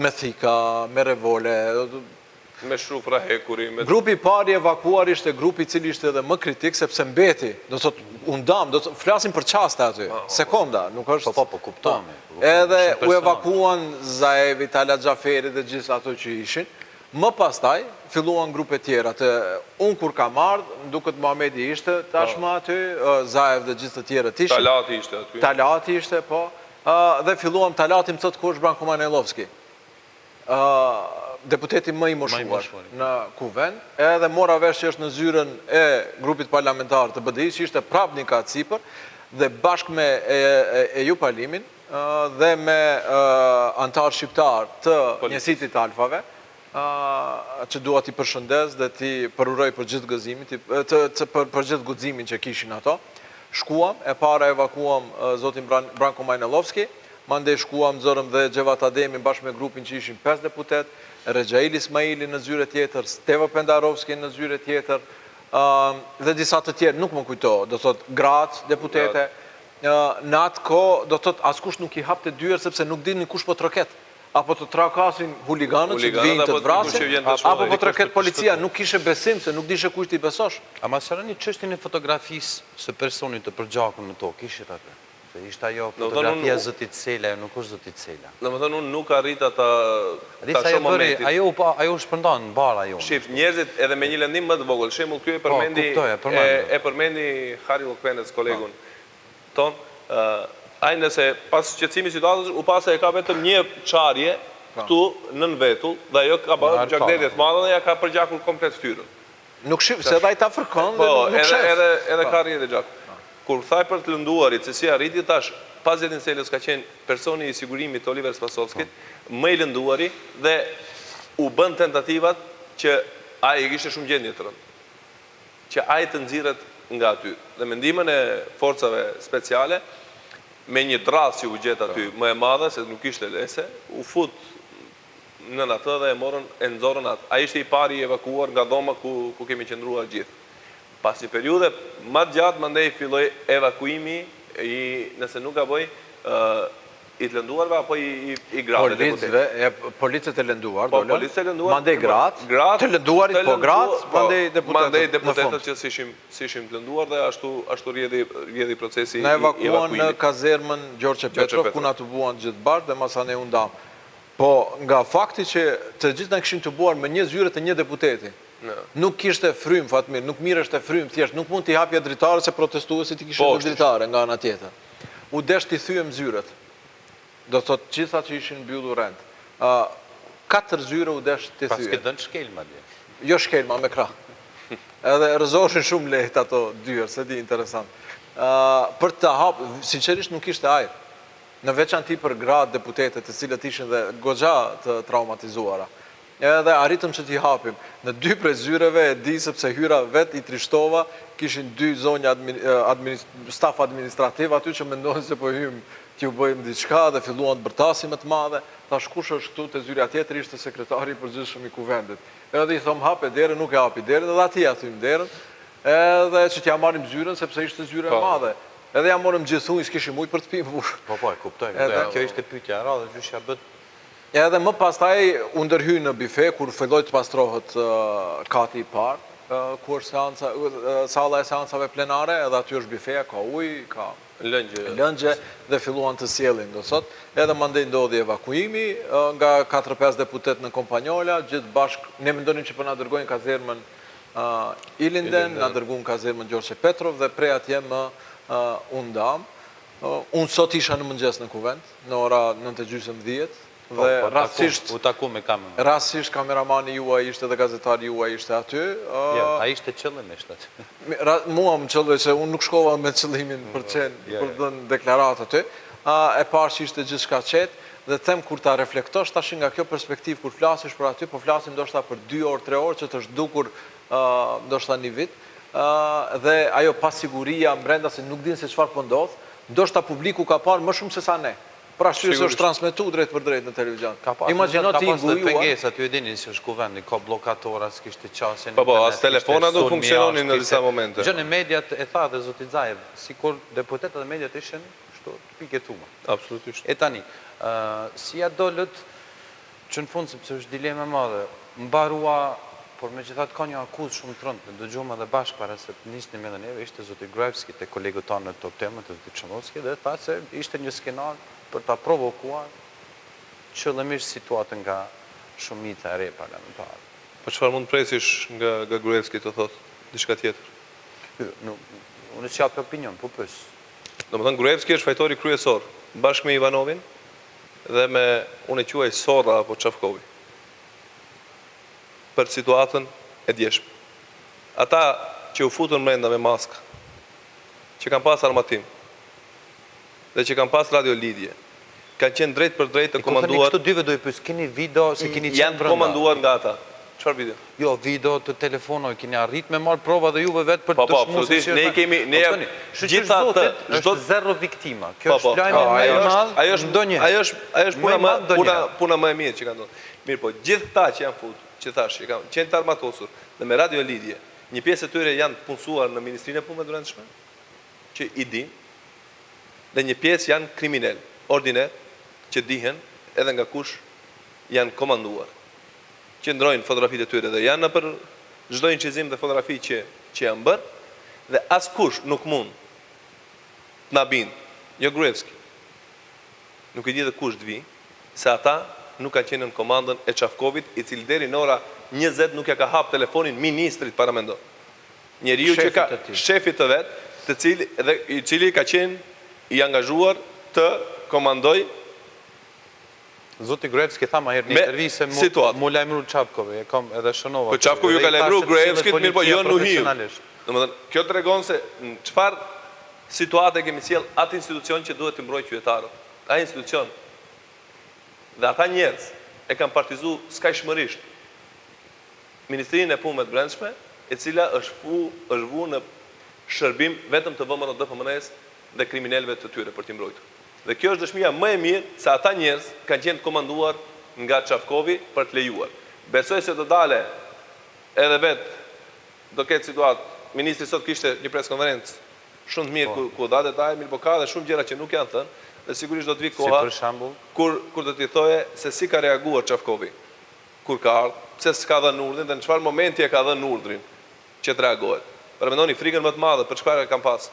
me thika, me revole, me shufra hekuri. Grupi i parë i evakuar ishte grupi i cili ishte edhe më kritik sepse mbeti, do të thotë undam, do të flasim për çaste aty, sekonda, nuk është. Po kuptoj. Edhe u evakuan Zaevi, Talat Xhaferi dhe gjithë ato që ishin. Më pastaj filluan grupe tjera. Unë kur kam ardhur, më duket Muhameti ishte tashmë aty, Zaev dhe gjithë të tjerët ishin. Talati ishte aty. Talati ishte, po. Dhe filluam Talati më thotë ku është Branko Manojlovski. Deputeti më i moshuar në kuvend, edhe mora vesh që është në zyrën e grupit parlamentar të BDI-s, që ishte prap një ka sipër, dhe bashkë me Ejup Alimin dhe me antar shqiptar të njësitit të Alfave, që dua t'i përshëndes dhe t'i përuroj për gjithë gëzimin, për gjithë guximin që kishin ato. Shkuam, e para evakuam zotin Branko Manojlovski, mandej shkuam, zërëm dhe Xhevat Ademi bashkë me grupin që ishin 5 deputet, Rexhaili Ismaili në zyre tjetër, Stevo Pendarovski në zyre tjetër, dhe disa të tjerë, nuk më kujto, do thot gratë, deputete. Në atë kohë, do thot askush nuk i hapte dyer sepse nuk dinin kush po troket. Apo të trakasin huliganët që të vinë të vrasin, apo po troket policia, nuk kishe besim se nuk dishe kush t'i besosh. A ma sërëni çështjen e fotografisë së personit të përgjakun në tokë, ishit atë? Se ishte ajo fotografia zëtit Sela, ajo nuk është zëtit Sela. Në më thënë, unë nuk arrita ta shumë momentit. Ajo shpërndan në bara jo. Shif, njerëzit edhe me një lëndim më të vogël. Shemull, kjo e përmendi Harry Lokvenec, kolegun ton. Ai nëse pas qetësimit situatës, u pas e ka vetëm një çarje këtu nën vetull, dhe ajo ka bërë gjakdetje të madhe dhe ja ka përgjakur komplet fytyrën. Nuk shif, se dhe ai ta fërkon dhe nuk shef. Edhe ka rrjedhë gjak. Kur thaj për të lënduarit, se si arriti tash, pas Zjadin Selës ka qenë personi i sigurimit të Oliver Spasovskit, më i lënduari dhe u bën tentativat që ai e kishte shumë gjendje të rëndë. që ai të nxirret nga aty. Dhe mendimin e forcave speciale, me një dras që u gjet aty më e madhe, se nuk ishte lese, u fut në atë dhe e nxorën atë. Ai ishte i pari i evakuuar nga dhoma ku kemi qëndruar gjithë. Pas një periudhe më gjatë, mandej filloi evakuimi nëse nuk gaboj, i të lënduarve apo i gratë. Policët e lënduar, po, policët e lënduar, mandej gratë, të lënduarit, po gratë, mandej deputetët që si ishim të lënduar dhe ashtu rjedhi procesi i evakuimit. Në evakuan në kazermën Gjorgje Petrov, ku na të buan gjithë bardh dhe masane u ndam. Po, nga fakti që të gjithë na kishim të buar me një zyre të një deputeti, nuk kishte frym, Fatmir, nuk mirështë e frym, thjesht, nuk mund t'i hapja dritare se protestuesit i kishin dritare nga ana tjetër. U desh t'i thyem zyret. Do të thotë gjitha që ishin mbyllur rend. 4 zyre u desh t'i thyem. Pas ke dënë shkelma dhe? Jo shkelma, me krah. Edhe rëzoshin shumë lehtë ato dyër, se di interesant. Për të hapë, sinqerisht nuk ishte ajër. Në veçanti për gratë deputetet të cilët ishin dhe goxha të traumatizuara. Edhe arritëm që t'i hapim. Në 2 prej zyreve e di sepse hyra vet i Trishtova, kishin 2 zonja staf administrativ aty që mendonin se po hymë t'ju bëjmë diçka dhe filluan të bërtasim të madhe. Tash kush është këtu te zyrja tjetër ishte sekretari i përgjithshëm i kuvendit. Edhe i thom hape derën, nuk e hapi derën, edhe aty ja thym derën. Edhe që t'ja marrim zyrën sepse ishte zyre e madhe. Edhe ja morëm gjithu, s'kishim ujë për të pimë. Po, e kuptoj. Kjo ishte pyetja e radhë, gjyshja bët. Edhe më pastaj u ndërhy në bife, kur filloi të pastrohet kati i parë, ku është salla e seancave plenare, edhe aty është bifeja, ka ujë, ka lëngje dhe filluan të sjellin, do thot. Edhe mandej ndodhi evakuimi nga 4-5 deputet në Kompanjola, gjithë bashkë, ne mendonim që po na dërgojnë kazermën Ilinden, na dërguan kazermën Gjorgje Petrov dhe prej atje më u ndam. Unë sot isha në mëngjes në kuvend, në ora 9:30. Dhe rastësisht kameramani juaj ishte dhe gazetari juaj ishte aty. A ishte qëllimisht aty? Mua më qëlloj që unë nuk shkova me qëllimin për dënë deklarat aty. E parë që ishte gjithë shka qetë dhe them kur ta reflektosh tash nga kjo perspektiv kur flasish për aty, po flasim ndoshta për 2 orë, 3 orë që të shdukur ndoshta një vit. Dhe ajo pasiguria mbrenda se nuk din se çfarë po ndodh, ndoshta publiku ka parë më shumë se sa ne. Pra shqyrës është transmetu drejt për drejt në televizion. Imagino ti ngujuar. Ka pas të pengesa, ty e dini që është kuvendi, ka blokatora, s'kishte qasjen. Po, as telefonat nuk funksionin në disa momente. Gjënë mediat e tha dhe Zoti Xhajev, sikur deputetët dhe mediat ishin piketuma. Absolutisht. E tani, si ja dolët që në fund, sepse është dileme madhe, mbarua, por me gjithat ka një akuzë shumë të rëndë, në dëgjumë edhe bashkë para se të nisë një me dhe neve, ishte Zoti Gruevski të kolegët tanë në top temët, Zoti Çanovski, dhe tha se ishte një skenar për ta provokuar qëllimisht situatën nga shumica e re parlamentare. Po çfarë mund presish nga Gruevski të thotë diçka tjetër? Unë që japë opinion, po pës. Domethënë Gruevski është fajtori kryesor, bashkë me Ivanovin dhe me unë e quaj Sorra apo Çafkovi. Për situatën e djeshme. Ata që u futën brenda me maska, që kanë pas armatim dhe që kanë pas radio lidhje, kanë qenë drejt për drejt të komanduar. Këto dyve do i pys, keni video se keni qenë janë komanduar nga ata. Çfarë video? Jo, video të telefonoj, keni arrit me marrë prova dhe juve vetë për të dëshmuar se ne kemi gjithatë është 0 viktima. Kjo është lajmi më i madh. Ajo është puna më e mirë që ka ndodhur. Mirë, po gjithë ta që janë futur, që thash, që kanë qenë të armatosur dhe me radio lidhje, një pjesë e tyre janë punësuar në Ministrinë e Punëve të Brendshme, që i din, dhe një pjesë janë kriminal, ordiner, që dihen edhe nga kush janë komanduar. Qëndrojnë fotografitë e tyre dhe janë në për çdo incizim dhe fotografi që janë bërë, dhe askush nuk mund të na bindë, jo Gruevski, nuk i di dhe kush të vi, se ata nuk kanë qenë në komandën e Çafkovit, i cili deri në ora 20 nuk ja ka hap telefonin ministrit para mendo. Njeriu që ka shefit të vet, i cili ka qenë i angazhuar të komandoj. Zoti Gruevski tha ma herë një intervjise mu lajmëru Çafkovi, e kam edhe shënova. Po Çafkovi ju ka lajmëru Gruevskit, mirë po jo nuhiu. Domethënë, kjo tregon se në çfarë situate kemi sjell atë institucion që duhet të mbrojë qytetarët. Ai institucion dhe ata njerëz e kanë partizu skajshmërisht Ministrinë e Punëve të Brendshme e cila është vu në shërbim vetëm të vëmërë DPMN-s dhe kriminelve të tyre për t'i mbrojtur. Dhe kjo është dëshmia më e mirë se ata njerëz kanë qenë komanduar nga Çafkovi për të lejuar. Besoj se do dale edhe vetë do ketë situatë. Ministri sot kishte një preskonferencë shumë të mirë ku dha detaje, mirë po ka dhe shumë gjëra që nuk janë thënë, dhe sigurisht do të vi koha Si për shembull, kur do t'i thoje se si ka reaguar Çafkovi kur ka ardhur, pse s'ka dhënë urdhrin dhe në çfarë momenti e ka dhënë urdhrin që të reagohet. Për mendoni frikën më të madhe për çfarë kam pas.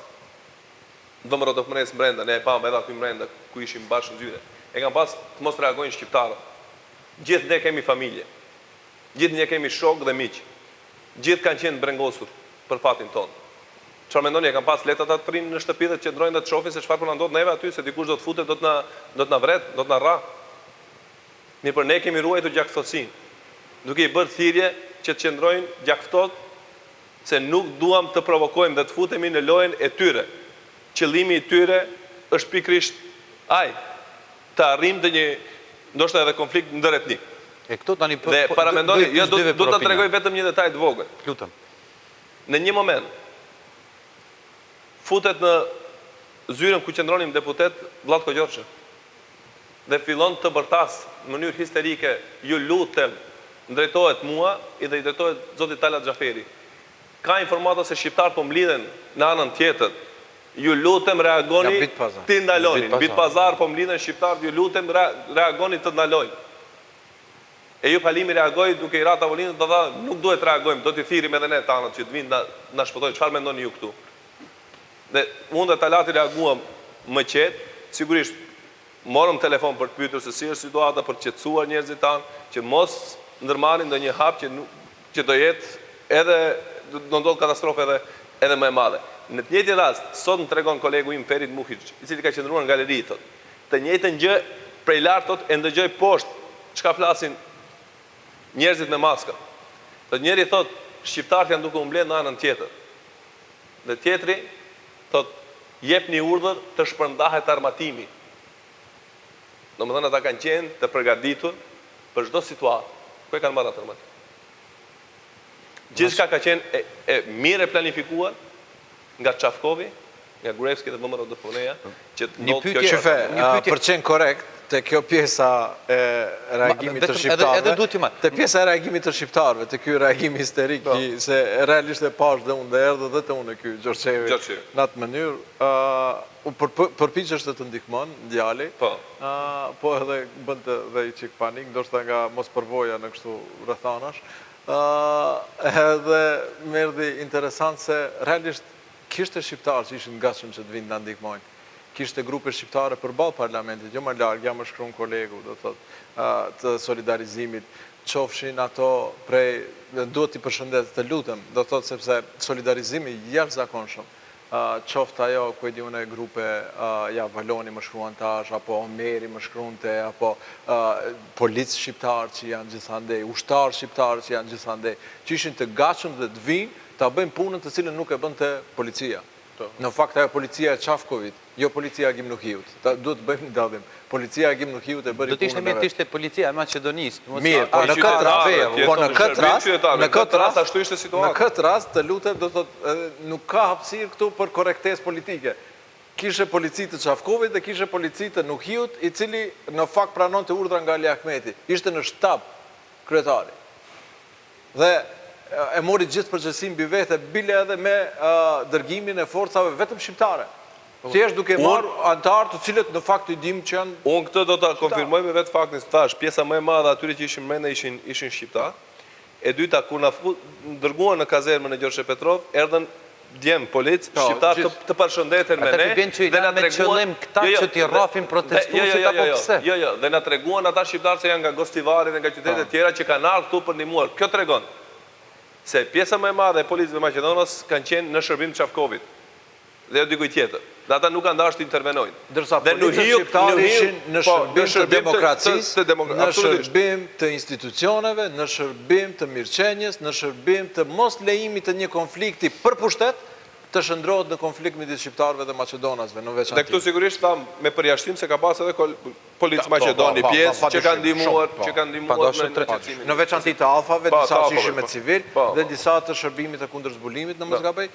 Vëmërë të fëmënes mbrenda, ne e pam edhe aty mbrenda ku ishim bashkë në zyre. E kam pas të mos reagojnë shqiptarët. Gjithë ne kemi familje. Gjithë ne kemi shok dhe miq. Gjithë kanë qenë brengosur për fatin tonë. Çfarë mendoni, e kam pas letat atë të rinë në shtëpi dhe të qëndrojnë dhe të shohin se çfarë po na ndodh neve aty, se dikush do të futet, do të na vret, do të na rra. Mirë, por ne kemi ruajtur gjakftësinë, duke i bërë thirrje që të qëndrojnë gjakftot, se nuk duam të provokojmë dhe të futemi në lojën e tyre. Qëllimi i tyre është pikrisht të arrijmë të një ndoshta edhe konflikt ndëretnik. e këtu tani Dhe para mendoni, do ta tregoj vetëm një detaj të vogël. Lutem. Në një moment futet në zyrën ku qëndronim deputet Vllatko Gjorshe dhe fillon të bërtas në mënyrë histerike, ju lutem, ndrejtohet mua dhe i drejtohet zotit Talat Xhaferi. Ka informata se shqiptarët po mlidhen në anën tjetër. Ju lutem reagoni të ndalojnë. Bit pazar po mlidhen shqiptarët, ju lutem reagoni të ndalojnë. E ju Halimi reagoi duke i ra tavolinën, do tha nuk duhet reagojmë, do t'i thirrim edhe ne tanët që të vinë na shpëtojnë. Çfarë mendoni ju këtu? Dhe unë dhe Talati reaguam më qetë, sigurisht morëm telefon për të pyetur se si është situata, për të qetësuar njerëzit tanë, që mos ndërmarrin ndonjë hap që do jetë edhe do ndodh katastrofë edhe më e madhe. Në të njëjtin rast, sot më tregon kolegu im Ferit Muhic, i cili ka qëndruar në galeri, thotë, të njëjtën gjë prej lart thotë e ndëgjoj poshtë çka flasin njerëzit me maska. Thotë njëri thotë shqiptarët janë duke u mbledhur në anën tjetër. Dhe tjetri thotë jepni urdhër të shpërndahet armatimi. Domethënë ata kanë qenë të përgatitur për çdo situatë. Ku e kanë marrë atë armatim? Gjithçka ka qenë e mirë e planifikuar nga Çafkovi, nga Gruevski dhe vëmëra DPMN-ja, që ndodh kjo Shefe, për qenë korrekt, te kjo pjesa e reagimit të shqiptarëve, te pjesa e reagimit të shqiptarëve, te ky reagim histerik, se realisht e pash dhe unë dhe erdhe dhe të unë ky Gjorshevi në atë mënyrë, përpiqesh të ndihmon djali, po edhe bënte dhe i çik panik, ndoshta nga mos përvoja në kështu rrethanash, edhe më erdhi interesant se realisht kishte shqiptarë që ishin gatshëm që të vinë të ndihmojnë. Kishte grupe shqiptare përballë parlamentit, jo më larg, ja më shkruan kolegu, do thotë, të solidarizimit, qofshin ato prej, duhet t'i përshëndet, të lutem, do thotë sepse solidarizimi jashtëzakonshëm, qoftë ajo, ku e di unë grupe, ja Valoni më shkruan tash, apo Omeri më shkruante, apo policë shqiptarë që janë gjithandej, ushtarë shqiptarë që janë gjithandej, që ishin të gatshëm dhe të vinë, ta bëjmë punën të cilën nuk e bën të policia. Në fakt ajo policia e Çafkovit, jo policia e Gimnuhiut. Duhet të bëjmë dallim. Policia e Gimnuhiut e bëri punën. Do të ishte mirë të ishte policia e Maqedonisë. Mirë, po në këtë rast të lutem do thotë nuk ka hapësirë këtu për korrektesë politike. Kishe polici të Çafkovit dhe kishe polici të Nuhiut, i cili në fakt pranonte urdhra nga Ali Ahmeti. Ishte në shtab kryetari. Dhe e mori gjithë përgjegjësinë mbi vete, bile edhe me dërgimin e forcave vetëm shqiptare. Thjesht duke marrë antarë të cilët në fakt i dim që janë... Unë këtë do të konfirmoj me vetë faktin, thash, pjesa më e madhe atyre që ishin mrenda ishin shqiptar. E dyta, kur na dërguan në kazermën e Gjorshe Petrov, erdhën djem policë, shqiptar të përshëndeten me ne. Ata vjen që i lanë me qëllim këta që t'i rrafin protestuesit apo pse? Jo, dhe na treguan ata shqiptarë që janë nga Gostivari dhe nga qytetet tjera që kanë ardhur këtu për ndihmuar. Kjo tregon se pjesa më e madhe e policëve maqedonas kanë qenë në shërbim të Çafkovit. Dhe jo dikuj tjetër. Dhe ata nuk kanë dashur të intervenojnë. Ndërsa policët shqiptarë ishin në shërbim të demokracisë, në shërbim të institucioneve, në shërbim të mirëqenies, në shërbim të mos lejimit të një konflikti për pushtet, të shndrohet në konflikt midis shqiptarëve dhe maqedonasve në veçantë. Dhe këtu sigurisht tham me përjashtim se ka pas edhe policë maqedoni pjesë që kanë ndihmuar në qetësimin. Në veçantë të alfave, disa që ishin me civil dhe disa të shërbimit të kundër zbulimit në mos gaboj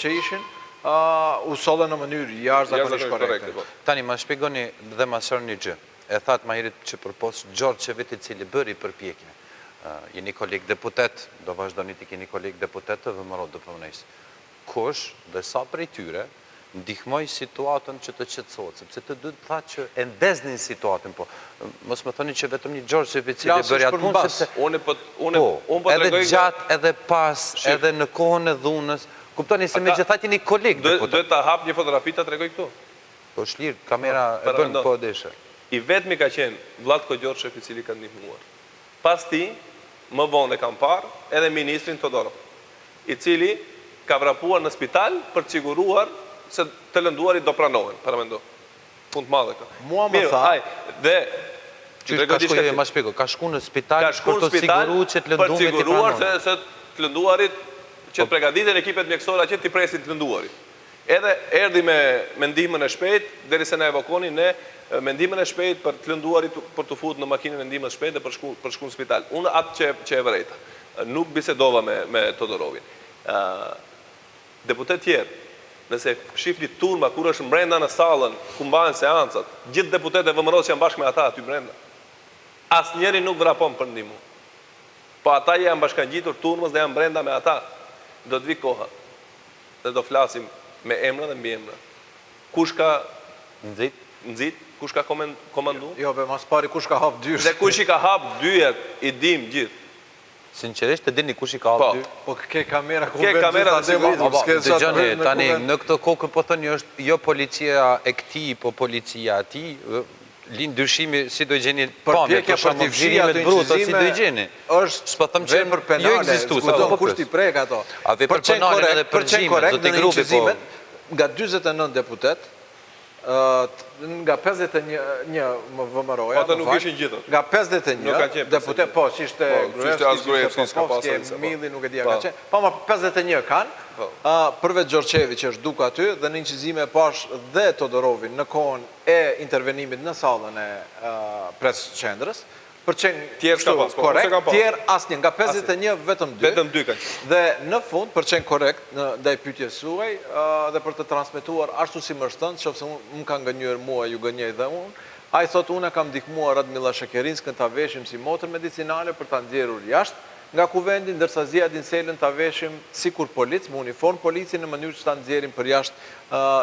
që ishin u sollën në mënyrë jashtëzakonisht korrekte. Tani ma shpjegoni dhe ma sërë një gjë. E thatë ma herët që përpos Gjorgj Qeviti cili bëri përpjekje. Jeni kolegë deputet, do vazhdoni të keni kolegë deputet të vëmërot dhe përmënejsë. Kush dhe sa prej tyre ndihmoj situatën që të qetësohet, sepse të duhet tha që e ndeznin situatën, po mos më thoni që vetëm një Gjorgj Qeviti cili bëri atë punë, sepse edhe gjatë, edhe pas, edhe në kohën e dhunës, kuptoni se me gjithat jeni kolegë deputet. Duhet ta hap një fotografi ta tregoj këtu. Po shlirë, kamera e bënë po deshe. I vetmi ka qenë Vlatko Gjorgjev i cili ka ndihmuar. Pas ti, më vonë e kam parë edhe ministrin Todorov, i cili ka vrapuar në spital për të siguruar se të lënduarit do pranohen, paramendo. Punë të madhe ka. Mua më tha, ka shku në spital për të siguru që të lënduarit të pranohen. Se të lënduarit që të pregaditën ekipet mjekësore që të presin të lënduarit. Edhe erdi me ndihmën e shpejt, deri se na evokoni ne me ndihmën e shpejt për të lënduarit për të futur në makinën e ndihmës shpejt dhe për shku në spital. Unë atë që e vërejta. Nuk bisedova me Todorovin. Deputet tjerë, nëse shifni turma kur është mbrenda në sallën ku mbahen seancat, gjithë deputetet vëmëros janë bashkë me ata aty brenda. Asnjëri nuk vrapon për ndihmë. Po ata janë bashkangjitur turmës dhe janë brenda me ata. Do të vi koha dhe do flasim me emra dhe mbi emra. Kush ka nxit, kush ka komandu? Jo, be mas pari kush ka hap dyert. Dhe kush i ka hap dyert, i dim gjithë. Sinqerisht e dini kush i ka hap dyert? Po ke kamera ku ke kamera dhe dëgjoni tani në këtë kohë po thoni është jo policia e këtij, po policia e atij. Lind dyshimi si do gjeni pamje, për të fshirë ato incizime, si do gjeni. Është vepër penale, jo ekzistues, kush i prek ato. A vepër penale edhe përgjime, zoti grupi po. Nga 49 deputet, nga 51 më vëmëroja, ata nuk ishin gjithë. Nga 51 deputet, po, si ishte Gruevski, Milli, nuk e dia ka qenë, po ma 51 kanë, përveç Gjorgjevi që është duke aty, dhe në incizime pash dhe Todorovin në kohën e intervenimit në sallën e pres qendrës, për qenë korekt, tjerë asnjë, nga 51 vetëm 2. Vetëm 2 kanë. Dhe në fund, për qenë korekt ndaj pyetjes suaj dhe për të transmetuar ashtu si më shton, nëse më ka ngënjur mua, ju gënjej dhe unë, ai thot unë kam ndihmuar Radmila Shekerinskën ta veshim si motër medicinale për ta nxjerrur jashtë nga kuvendi, ndërsa Ziadin Selën ta veshim sikur polic, me uniform polici në mënyrë që ta nxjerrim për jashtë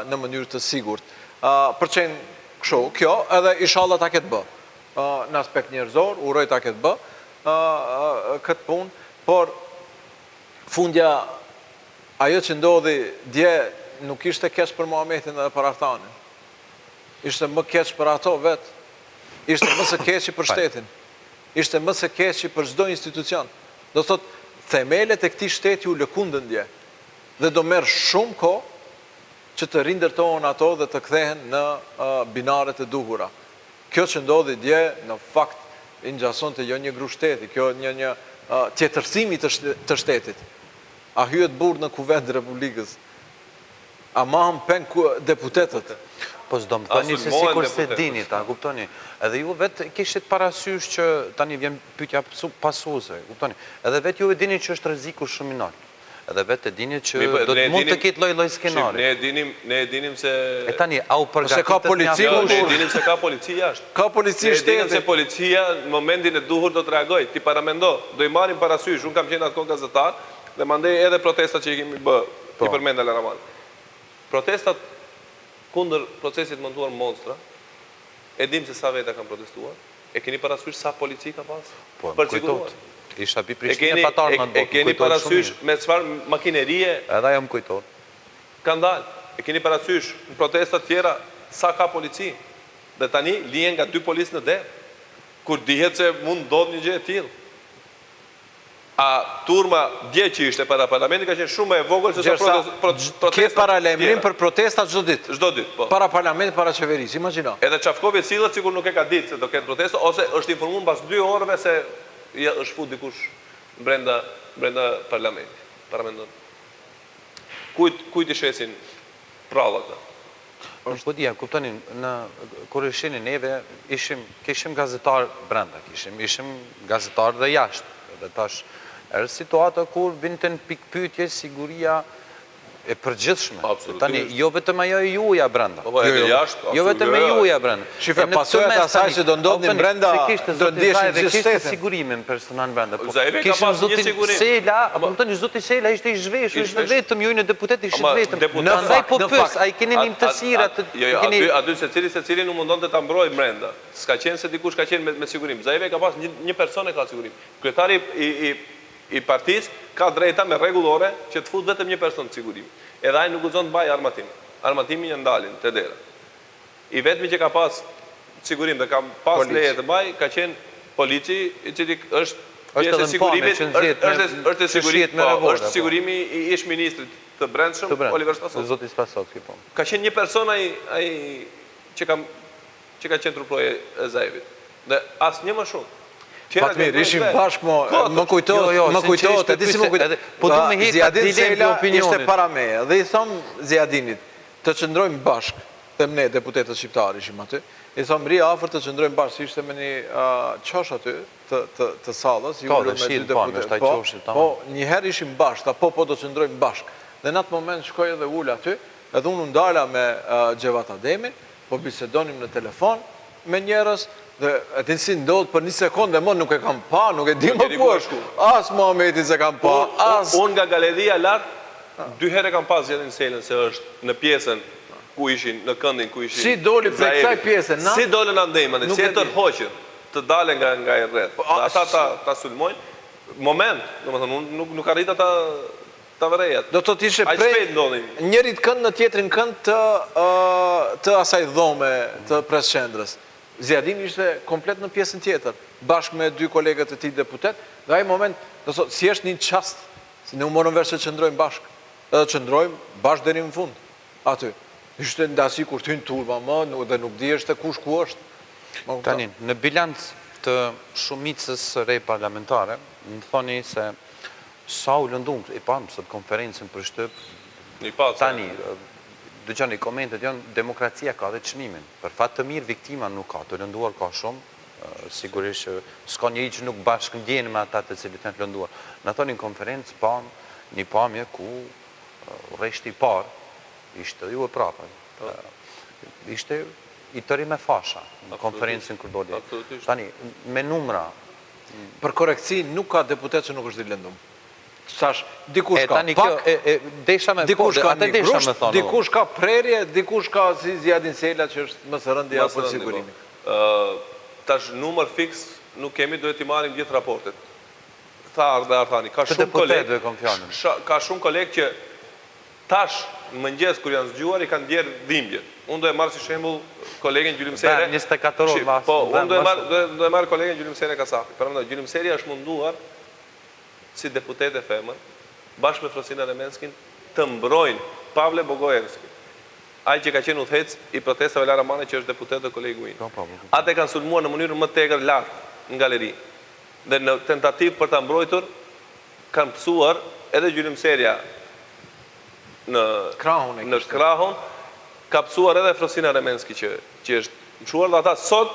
në mënyrë të sigurt. Për qenë kështu, kjo edhe inshallah ta ketë bë. Në aspekt njerëzor, uroj ta ketë bë këtë punë, por fundja ajo që ndodhi dje nuk ishte keq për Muhametin dhe për Artanin. Ishte më keq për ato vetë. Ishte më së keqi për shtetin. Ishte më së keqi për çdo institucion. Do thot, themelet e këtij shteti u lëkundën dje. Dhe do merr shumë kohë që të rindërtohen ato dhe të kthehen në binaret e duhura. Kjo që ndodhi dje, në fakt i ngjason të jo një gru shteti, kjo një tjetërsimi të shtetit. A hyet burr në kuvend Republikës? A mahëm pen deputetët? Po s'do më thoni se sikur se dini, ta kuptoni. Edhe ju vetë kishit parasysh që tani vjen pyetja pasuese, kuptoni. Edhe vetë ju e dini që është rreziku shumë i lartë. Edhe vetë e dini që do të mund të ketë lloj-lloj skenari. Ne e dinim se e tani au përgatitet. Se ka polici, ne e dinim se ka polici jashtë. Ka polici shteti. Ne e dinim se policia në momentin e duhur do të reagojë. Ti paramendo, do i marrim parasysh, unë kam qenë atë gazetar dhe mandej edhe protestat që i kemi bë, i përmend Ramal. Protestat kundër procesit montuar Monstra, e dim se sa veta kanë protestuar, e keni parasysh sa polici ka pas? Po, më kujtot. Isha pi Prishtinë patar më e keni parasysh me çfarë makinerie? Edhe ajo më kujtot. Kanë dalë. E keni parasysh në protestat tjera sa ka polici? Dhe tani lihen nga 2 policë në det. Kur dihet se mund ndodh një gjë e tillë. A turma dje që ishte para parlamentit ka qenë shumë e vogël se sa protesta. Ke paralajmërim për protesta çdo ditë. Çdo ditë, po. Para parlamentit, para qeverisë, imagjino. Edhe Çafkovi sillet sikur nuk e ka ditë se do ketë protesta ose është informuar pas 2 orëve se është fut dikush brenda parlamentit. Paramendon. kujt i shesin pralla këta? Nuk po dija, kuptoni, kur ishin neve, kishim gazetar brenda, ishim gazetar dhe jashtë. Dhe tash, është situata kur binte në pikpyetje siguria e përgjithshme. Tani, jo vetëm ajo e juja brenda. Edhe jashtë. Jo vetëm e juja brenda. Shife, pasojat asaj që do ndodhin brenda, do ndjeshin gjithë kishte shtetin. sigurimin personal brenda. Zajve ka pas një sigurim. Sela, apo më tani zoti Sela ishte i zhveshur, ishte vetëm ju në deputet ishte Ama vetëm. deputat- Prandaj po pyes, ai keni një tësira të aty secili nuk mundon të ta mbrojë brenda. S'ka qenë se dikush ka qenë me sigurim. Zajve ka pas një person e ka sigurim. Kryetari i partisë ka drejta me rregullore që të fut vetëm një person të sigurim. Edhe ai nuk guxon të bajë armatim. Armatimin e ndalin te dera. I vetmi që ka pas sigurim dhe ka pas leje të bajë ka qenë polici, i cili është pjesë e sigurimit, është sigurimi, është sigurimi i ish ministrit të brendshëm, Oliver Spasovski. Zoti Spasovski, po. Ka qenë një person ai që ka qenë truproje e Zajevit. Dhe asnjë më shumë. Fatmir, ishim bashkë, më kujtohet, e di si më kujtohet. Po du me hek atë dilemë të opinionit. Ishte para meje, dhe i thomë Ziadinit, të qëndrojmë bashkë, them ne deputetët shqiptarë ishim aty, i thomë ri afër të qëndrojmë bashkë, si ishte me një qosh aty, të sallës, ju me dy deputetë, po, njëherë ishim bashkë, po do qëndrojmë bashkë. Dhe në atë moment shkoj edhe ullë aty, edhe unë ndala me Gjevat Ademin, po bisedonim në telefon me njerës, dhe e të nësi ndodhë për një sekundë, më nuk e kam pa, nuk e di më ku është, as Muhameti se kam pa, as... Unë nga galeria lartë, 2 herë kam pas Zjedin Selën se është në pjesën ku ishin, në këndin ku ishin... Si doli për kësaj pjesën, na? Si doli në ndejmën, si e tërhoqën, të dale nga e rreth. Dhe ata ta sulmojnë. Moment, nuk arrita ta vërejat. Do të ishe prej njërit kënd në tjetrin kënd të asaj dhome të pres qendrës. Zjadin ishte komplet në pjesën tjetër, bashkë me 2 kolegët e ti deputet, dhe ai moment, si është një qast, si ne u morën vesh se qëndrojmë bashkë, edhe qëndrojmë bashkë deri në fund, aty. Ishte ndasi kur t'hynë turba më, dhe nuk di është kush ku është. Tani, në bilanc të shumicës rej parlamentare, më thoni se sa u lëndum, i pamë së konferencën për Shtyp, tani, dëgjoni, komentet janë, demokracia ka dhe çmimin. Për fat të mirë, viktima nuk ka, të lënduar ka shumë, sigurisht që s'ka njëri që nuk bashkë ndjenë me ata të cilët janë të lënduar. Në thoni në konferencë, një pamje ku rreshti i parë, ishte ju e prapë, ishte i tëri me fasha në konferencën kur doli. Tani, me numra. Për korektësi, nuk ka deputet që nuk është i lëndum. Sash, dikush ka pak, dikush ka një grusht, dikush ka prerje, dikush ka si Zjadin Sela që është më së rëndja për sigurimi. Tash numër fix nuk kemi, do e t'i marim gjithë raportet. Tha Arda Artani, ka shumë kolegë që tash mëngjes kër janë zgjuar i kanë djerë dhimbje. Unë do e marë si shembull kolegën Gjylim Sere. 24 orë mas. Po, unë do e marë kolegën Gjylim Sere Kasafi. Përmendo, Gjylim Sere është munduar si deputet e femër, bashkë me Frosina Remenskin, të mbrojnë Pavle Bogojevski, ai që ka qenë udhëhec i protestave Lara Mane që është deputet dhe kolegu inë. Ate kanë sulmuar në mënyrë më tegër lartë në galeri. Dhe në tentativë për të mbrojtur, kanë pësuar edhe Gjylim Seria në krahun, ka pësuar edhe Frosina Remenski që është mshuar dhe ata sot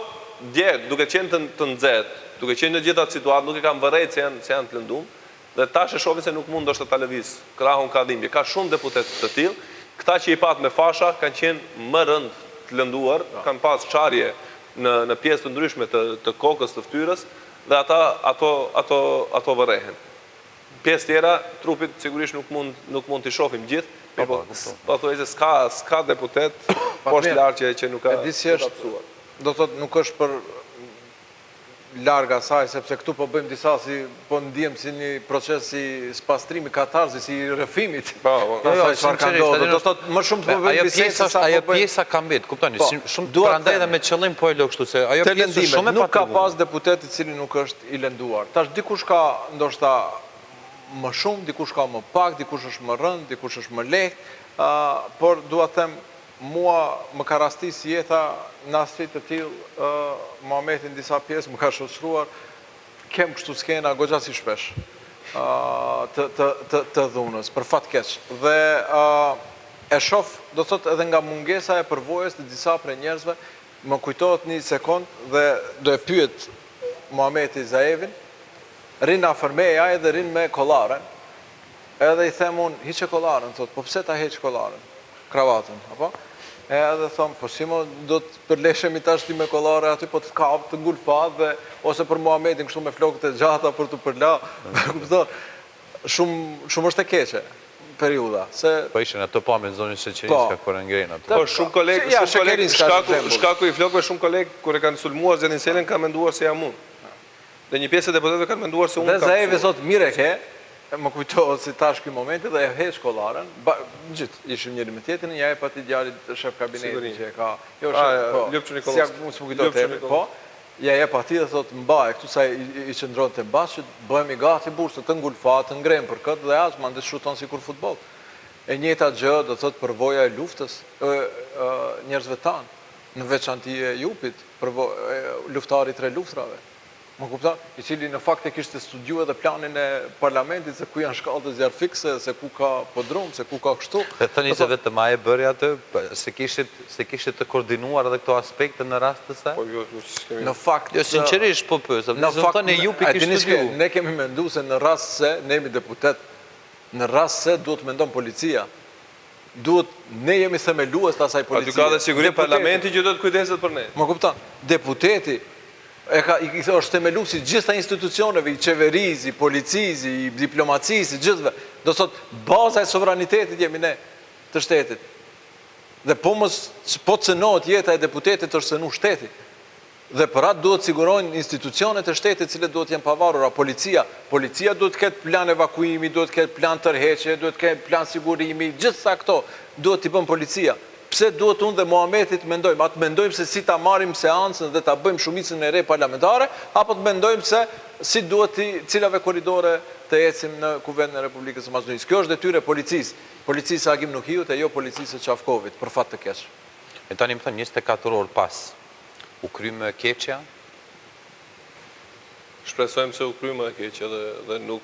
djerë, duke qenë të nxehtë, duke qenë në gjitha situatë, nuk e kam vërejt se janë të lëndum, dhe tash e shohin se nuk mund është të lëviz, krahun ka dhimbje. Ka shumë deputet të tillë, këta që i pat me fasha kanë qenë më rënd të lënduar, kanë pas çarje në pjesë të ndryshme të kokës të fytyrës dhe ata ato vërehen. Pjesë tjera trupit sigurisht nuk mund t'i shohim gjithë, po thuaj se s'ka deputet poshtë largje që nuk ka pësuar. Do thotë nuk është për larga saj, sepse këtu po bëjmë disa si, po ndihem si një proces si spastrimi, katarzi, si rrëfimit. Do thotë më shumë të po bëjmë bisesa sa po bëjmë. Ajo pjesa ka mbet, kuptoni, shumë prandaj edhe me qëllim po e lë kështu se ajo pjesë shumë e nuk ka pas deputet i cili nuk është i lënduar. Tash dikush ka ndoshta më shumë, dikush ka më pak, dikush është më rënd, dikush është më lehtë, por dua të them mua më ka rastis jeta në aspekt të tillë, Muhametin disa pjesë më ka shoqëruar, kem kështu skena goxha si shpesh. të dhunës, për fat keq. Dhe e shoh, do thot edhe nga mungesa e përvojës të disa prej njerëzve, më kujtohet një sekond dhe do e pyet Muhameti Zaevin, rinë afër meja edhe rinë me kollaren, edhe i them unë, hiqe kollaren, thot, po pse ta heq kollaren, kravatën, apo? Edhe thomë, po si mo do të përleshemi tash ti me kollare aty, po të kap, të ngulfat dhe ose për Muhamedin kështu me flokët e gjata për të përla, shumë është e keqe periudha. Po ishin ato pamje në zonën Sheqerinska kur e ngrenë ato. Po shumë kolegë, shkaku i flokëve shumë kolegë kur e kanë sulmuar Zedin Selën kanë menduar se jam unë. Dhe një pjesë e deputetëve kanë menduar se unë kam. Dhe Zaevi thot mire ke, më kujtohet si tash ky momenti dhe e heq kollaren, gjithë ishim njëri me tjetrin, ja e pati djalit shef kabinetit që e ka. Jo shef, po. Si mos më kujtohet, po. Ja e pati dhe thot mbaj, këtu sa i qëndron të mbas që bëhemi gati burse të ngulfat, të ngrem për këtë dhe as mandet shuton sikur futboll. E njëjta gjë do thot përvoja e luftës njerëzve tanë, në veçanti e Jupit, luftari 3 luftrave. Më kupton, i cili në fakt e kishte studiuar edhe planin e parlamentit se ku janë shkallët e zjarr fikse, se ku ka podrum, se ku ka kështu. Dhe thëni se vetëm ai e bëri atë, se kishit të koordinuar edhe këto aspekte në rast të saj? Në fakt, jo sinqerisht po pyes, në fakt e Jupi kishte studiuar. Ne kemi menduar se në rast se ne jemi deputet, në rast se duhet mendon policia. Duhet ne jemi themelues të asaj policie. Aty ka dhe sigurim parlamenti që do të kujdeset për ne. Më kupton, deputeti është themeluesi gjitha institucioneve, i qeverisë, i policisë, i diplomacisë, i gjithëve. Do thot, baza e sovranitetit jemi ne të shtetit. Dhe po të cënohet jeta e deputetit të është cënu shteti. Dhe për atë duhet sigurojnë institucionet e shtetit cilët duhet jenë pavarura. Policia duhet ketë plan evakuimi, duhet ketë plan tërheqje, duhet ketë plan sigurimi, gjithsa këto duhet t'i bën policia. Pse duhet unë dhe Muhametit mendojmë? Atë mendojmë se si ta marrim seancën dhe ta bëjmë shumicën e re parlamentare, apo të mendojmë se si duhet cilave koridore të ecim në Kuvendin e Republikës së Maqedonisë. Kjo është detyrë e policisë Agim Nuhiut e jo policisë Çafkovit, për fat të keq. E tani më thënë 24 orë pas, u kry më keqja? Shpresojmë se u kry më keqja dhe nuk...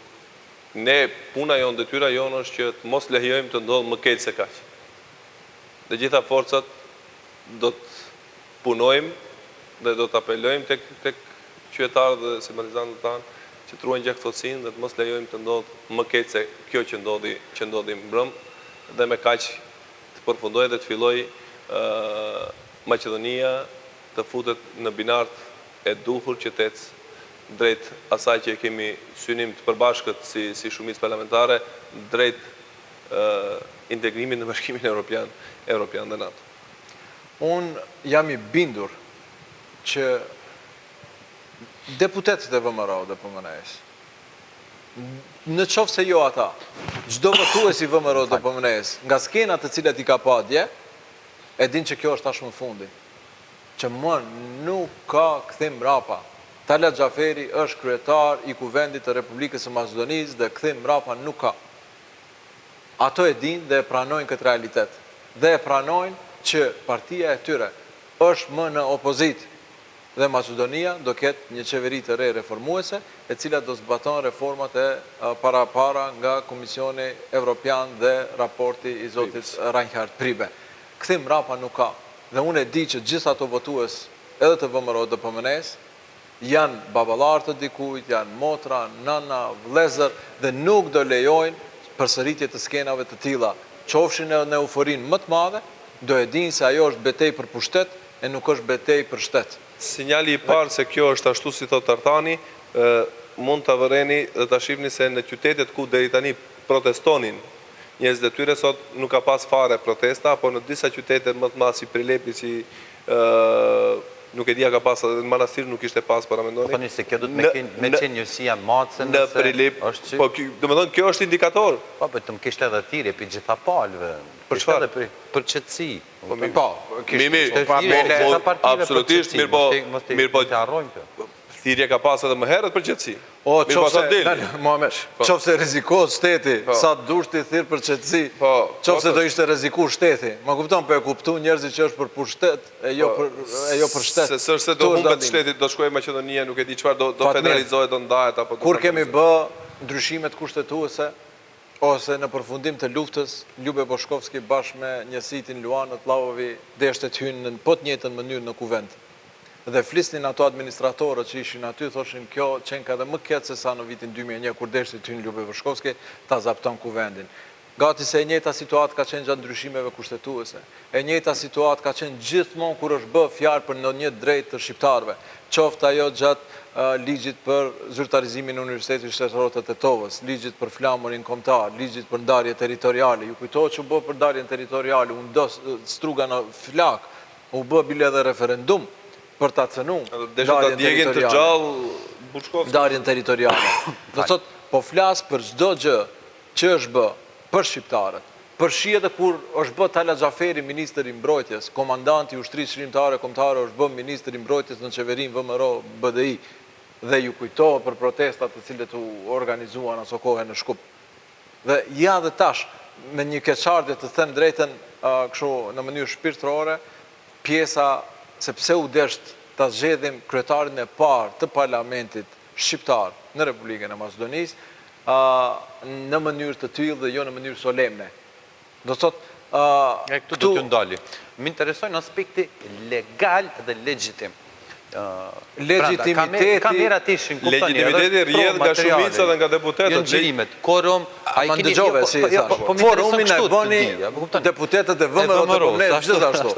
Ne, puna jonë, detyra jonë është që të mos lehojmë të ndodhë më keq se kaq. Dhe gjitha forcat do të punojmë dhe do të apelojmë tek qytetarët dhe simpatizantët tanë që truajnë gjaktësinë dhe të mos lejojmë të ndodhë më keq se kjo që ndodhi mbrëm dhe me kaq të përfundoj dhe të filloj Maqedonia të futet në binart e duhur që të ecë drejt asaj që kemi synim të përbashkët si shumicë parlamentare drejt integrimin në Bashkimin Evropian dhe NATO. Unë jam i bindur që deputetët e VMRO dhe PMNS, në qoftë se jo ata, çdo votues i VMRO dhe PMNS, nga skenat të cilat i ka pa dje, e din që kjo është tashmë fundi. Që më nuk ka kthim mrapa. Talat Xhaferi është kryetar i Kuvendit të Republikës së Maqedonisë dhe kthim mrapa nuk ka. Ato e din dhe e pranojnë këtë realitet. Dhe e pranojnë që partia e tyre është më në opozit dhe Maqedonia do ketë një qeveri të re reformuese e cila do zbaton reformat e para nga Komisioni Evropian dhe raporti i zotit Reinhard Pribe. Kthim mrapa nuk ka. Dhe unë e di që gjithë ato votues edhe të VMRO dhe PMNS janë baballar të dikujt, janë motra, nana, vëllezër dhe nuk do lejojnë përsëritje të skenave të tilla, qofshin në euforinë më të madhe, do e dinë se ajo është betejë për pushtet e nuk është betejë për shtet. Sinjali i parë se kjo është ashtu si thot Tartani, mund ta vëreni dhe ta shihni se në qytetet ku deri tani protestonin njerëzit e tyre sot nuk ka pas fare protesta, apo në disa qytete më të mëdha si Prilepi, si nuk e dia ka pas edhe në Manastir nuk ishte pas para mendoni. Po thoni se kjo do të me qenë njësia macën në Prilep. Po domethënë kjo është indikator. Po të më kishte edhe thirrje për gjitha palëve. Për çfarë? Për qetësi. Po, absolutisht mirë po të harrojmë kjo. Thirrje ka pas edhe më herët për qetësi. O, qofse rrezikohet shteti, sa dush ti thirr për qetësi, qofse do ishte rreziku shteti. Ma kupton, po e kupton njerëzit që është për pushtet e jo për shtet. Se do humbet shteti, do shkojë Maqedonia, nuk e di çfarë do federalizohet, do ndahet apo kur kemi bë ndryshimet kushtetuese, ose në përfundim të luftës, Ljube Boshkovski bashkë me njësitin Luanët Llaovi deshtet hynë në po të njëjtën mënyrë në kuvend. Dhe flisnin ato administratorët që ishin aty, thoshin kjo qenë ka dhe më ketë se sa në vitin 2001, kur deshtet hynë Ljube Boshkovski, ta zapton kuvendin. Gati se e njëjta situatë ka qenë gjatë ndryshimeve kushtetuese. E njëjta situatë ka qenë gjithmonë kur është bë fjalë për ndonjë drejtë të shqiptarëve. Qoftë ajo gjatë ligjit për zyrtarizimin në Universitetin Shtetëror të Tetovës, ligjit për flamurin kombëtar, ligjit për ndarje territoriale. Ju kujtohet që u bë për ndarjen territoriale, u ndos struga në flak, u bë bile edhe referendum për ta cënuar ndarjen territoriale. Do thotë, po flas për çdo gjë që është bë për shqiptarët. Përfshi edhe kur është bë Tala Xhaferi ministër i mbrojtjes, komandanti i ushtrisë shërimtare kombëtare është bë ministër i mbrojtjes në qeverinë VMRO BDI, dhe ju kujtohet për protestat të cilët u organizuan aso kohë në Shkup. Dhe ja dhe tash, me një keqardhje të them drejtën kështu në mënyrë shpirtërore, pjesa sepse u desht ta zgjedhim kryetarin e parë të parlamentit shqiptar në Republikën e Maqedonisë në mënyrë të tillë dhe jo në mënyrë solemne. Do thot këtu do t'ju ndali. Më interesojnë aspekti legal dhe legjitim. Legitimiteti, kamerat ishin kuptoni. Legitimiteti rrjedh nga shumica dhe nga deputetët. Ngjyrimet, korum, ai keni dëgjove si forumin e bëni deputetët e VMRO të gjithashtu.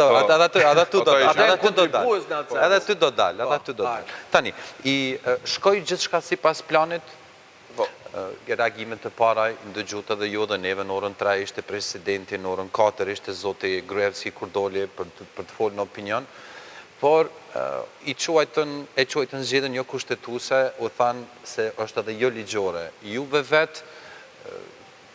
Edhe ty do dal. Tani, i shkoi gjithçka sipas planit. Reagimet të para ndëgjut edhe ju dhe neve në orën 3 ishte presidenti, në orën 4 ishte zoti Gruevski kur doli për të folur në opinion, por e quajtën zgjedhjen jo kushtetuese, u thanë se është edhe jo ligjore. Juve vetë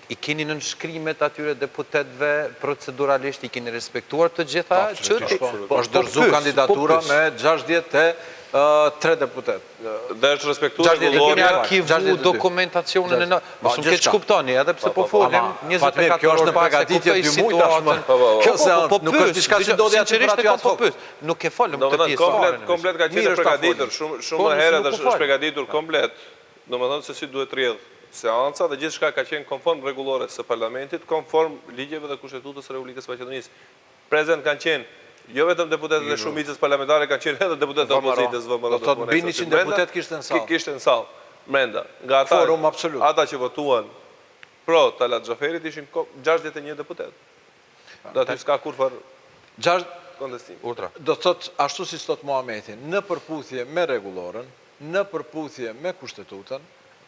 i keni në nënshkrimet atyre deputetëve proceduralisht, i keni respektuar të gjitha çështjet? Është dorëzu kandidatura me 63 deputet. Dhe është respektuar rregullori. Keni arkivu dokumentacionin e mos më keq kuptoni, edhe pse po folim 24 kjo është orë në përgatitje 2 muaj tashmë. Kjo seancë nuk është diçka që do t'ja sinqerisht ad hoc. Nuk e folëm këtë pjesë. Komplet ka qenë përgatitur, shumë më herët është përgatitur komplet. Domethënë se si duhet rrjedh seanca dhe gjithçka ka qenë konform rregullore së parlamentit, konform ligjeve dhe kushtetutës së Republikës së Maqedonisë. Prezent kanë qenë jo vetëm deputetët e shumicës parlamentare, kanë qenë edhe deputetët e opozitës VMRO. Do thotë mbi 100 deputet kishte në sallë. Kishte në sallë, brenda. Nga ata që votuan pro Talat Xhaferit ishin 61 deputet. Do aty s'ka kurfar kontestim. Do thotë ashtu si thot Muhameti, në përputhje me rregulloren, në përputhje me kushtetutën,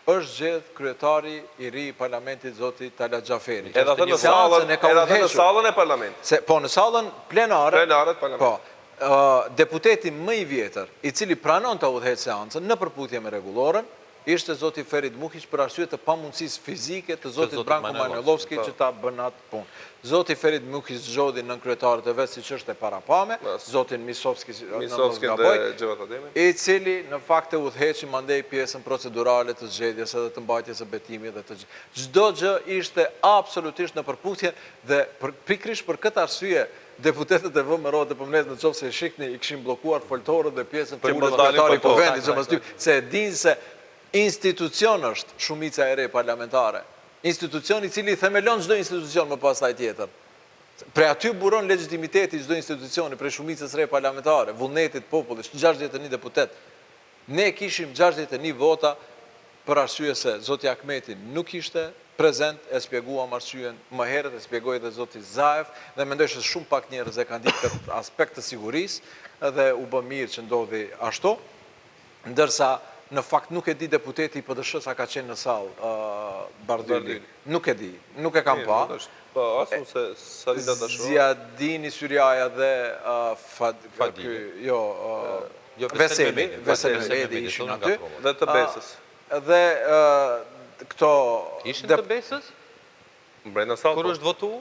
është gjedh kryetari i ri i parlamentit zoti Talat Xhaferi. Edhe atë në sallën e parlamentit. Po, në sallën plenare. Plenaret parlamentit. Deputeti më i vjetër, i cili pranon të udhëheqë seancën në përputhje me rregulloren, ishte zoti Ferit Muhiç për arsye të pamundësisë fizike të zotit Branko Manojlovski që ta bën atë punë. Zoti Ferit Muhiç zgjodhi nën kryetarët e vet siç është e parapame, zotin Misovski dhe Xhevat Ademi, i cili në fakt e udhëheqi mandej pjesën procedurale të zgjedhjes edhe të mbajtjes së betimit dhe të çdo gjë ishte absolutisht në përputhje dhe pikërisht për këtë arsye deputetët e VMRO të pëmlet në qoftë se shikni i kishin bllokuar foltorët dhe pjesën për kryetari i kuvendit, se e dinë se institucion është shumica e re parlamentare. Institucion i cili themelon çdo institucion më pastaj tjetër. Pre aty buron legitimiteti çdo institucioni prej shumicës re parlamentare, vullnetit popullit, 61 deputet. Ne kishim 61 vota për arsye se zoti Ahmeti nuk ishte prezent, e shpjeguam arsyen më herët, e shpjegoi edhe zoti Zaev, dhe mendoj se shumë pak njerëz e kanë ditë këtë aspekt të sigurisë dhe u bë mirë që ndodhi ashtu, ndërsa në fakt nuk e di deputeti i PDSH sa ka qenë në sallë Bardhyli. Nuk e di, nuk e kam pa. Zjadini Syrjaja dhe Veseli Edi ishin aty. Dhe të Besës. Dhe këto... Ishin të Besës? Brenda sallë. Kur është votu?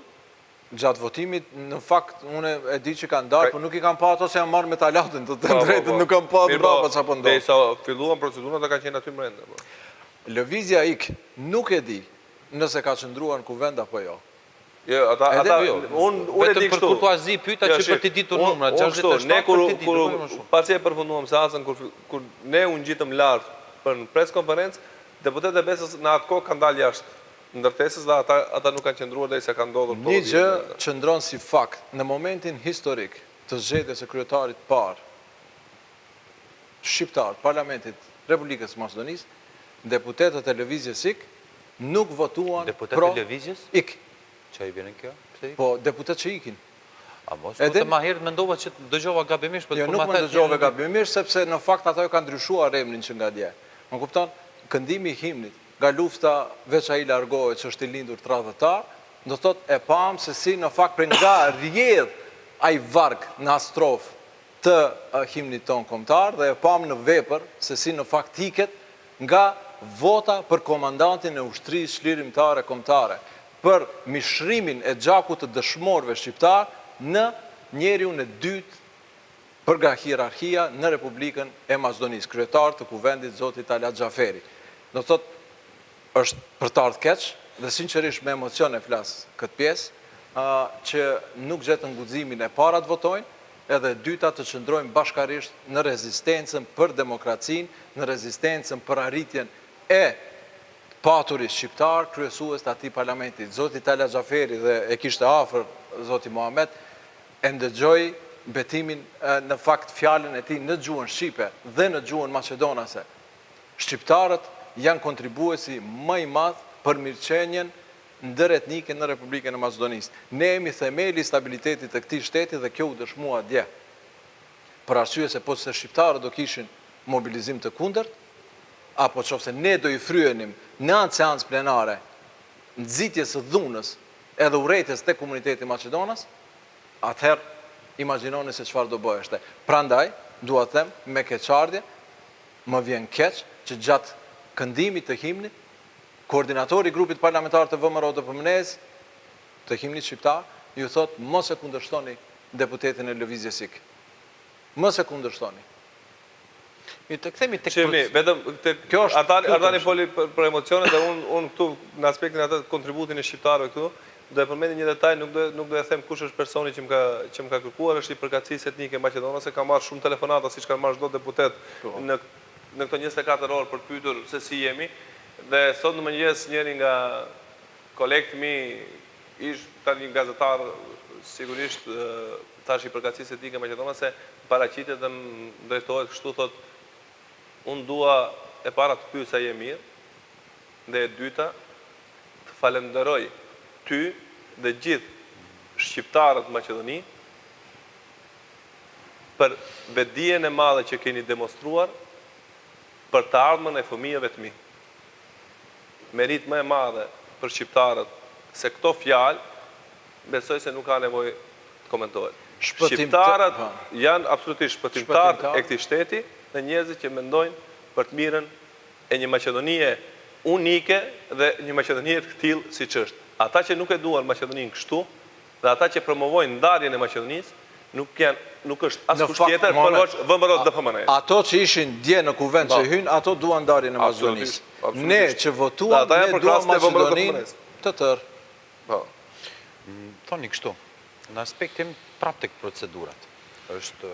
Gjatë votimit, në fakt, unë e di që kanë darë, por nuk i kam pa ato se janë marrë me talatin, të të drejtën, nuk kam pa mbrapa që apo ndohë. Dhe sa filluan procedurat dhe kanë qenë aty mrenda. Lëvizja ik, nuk e di nëse ka qëndruar në kuvend apo jo. Jo, unë e di kështu. Vetëm për kurtuazi pyeta që për të ditur numra, 67 për të ditur. Pasi e përfunduam seancën, kur ne u ngjitëm lart për në preskonferencë, deputetët e Besës në atë kohë kanë dalë jashtë ndërtesës dhe ata nuk kanë qëndruar derisa ka ndodhur Një gjë qëndron si fakt, në momentin historik të zgjedhjes së kryetarit parë shqiptar, Parlamentit Republikës Maqedonisë, deputetët e lëvizjes IK nuk votuan Deputetë e lëvizjes? IK. Që i vjen kjo? Po, deputet që ikin. A mos, po të ma herët mendova që dëgjova gabimisht, Jo, nuk më dëgjove gabimisht, sepse në fakt ato e kanë ndryshuar emrin që nga dje. Më kupton, këndimi i himnit, nga lufta veç ai largohet që është i lindur tradhëtar, do thot e pam se si në fakt për nga rjedh ai varg në astrof të himnit ton kombëtar dhe e pam në vepër se si në fakt hiket nga vota për komandantin e ushtrisë çlirimtare kombëtare, për mishrimin e gjakut të dëshmorëve shqiptar në njeriun e dytë për nga hierarhia në Republikën e Maqedonisë, kryetar të kuvendit zoti Talat Xhaferi. Do thot, është për të ardhur keq dhe sinqerisht me emocion e flas këtë pjesë, që nuk gjetën guximin e para të votojnë, edhe dyta të qëndrojnë bashkarisht në rezistencën për demokracinë, në rezistencën për arritjen e paturit shqiptar, kryesues të atij parlamentit. Zoti Talat Xhaferi dhe e kishte afër zoti Muhamet, e ndëgjoi betimin në fakt fjalën e tij në gjuhën shqipe dhe në gjuhën maqedonase. Shqiptarët janë kontribuesi më i madh për mirëqenien ndëretnike në Republikën e Maqedonisë. Ne jemi themeli i stabilitetit të këtij shteti dhe kjo u dëshmua dje. Për arsye se po se shqiptarët do kishin mobilizim të kundërt, apo qofse ne do i fryenim në anë seancë plenare nxitjes së dhunës edhe urrëties te komuniteti maqedonas, atëherë imagjinoni se çfarë do bëheshte. Prandaj, dua të them me keqardhje, më vjen keq që gjatë këndimit të himnit, koordinatori i grupit parlamentar të VMRO-DPMNE-s të himnit shqiptar ju thot mos e kundërshtoni deputetin e lëvizjes IK. Mos e kundërshtoni. Të kthemi tek vetëm ata foli për emocionet dhe unë këtu në aspektin atë kontributin e shqiptarëve këtu do e përmendim një detaj, nuk do e them kush është personi që më ka kërkuar, është i përkatësisë etnike maqedonase, ka marrë shumë telefonata siç kanë marrë çdo deputet në këto 24 orë për të pyetur se si jemi. Dhe sot në mëngjes njëri nga kolegët mi ish tani gazetar sigurisht tash i përkatësisë etnike maqedonase paraqitet dhe më drejtohet kështu thot unë dua e para të pyes sa je mirë dhe e dyta të falenderoj ty dhe gjithë shqiptarët Maqedoni për vetdijen e madhe që keni demonstruar për të ardhmen e fëmijëve të mi. Merit më e madhe për shqiptarët se këto fjalë besoj se nuk ka nevojë të komentohet. Shqiptarët janë absolutisht shpëtimtarë e këtij shteti dhe njerëzit që mendojnë për të mirën e një Maqedonie unike dhe një Maqedonie të tillë siç është. Ata që nuk e duan Maqedoninë kështu dhe ata që promovojnë ndarjen e Maqedonisë nuk është askush tjetër përveç VMRO-DPMNE. Ato që ishin dje në kuvend që hyn, ato duan ndarjen e Maqedonisë. Ne që votuam, ne duam Maqedoninë të tërë. Po. Thoni kështu, në aspektin prap tek procedurat. Është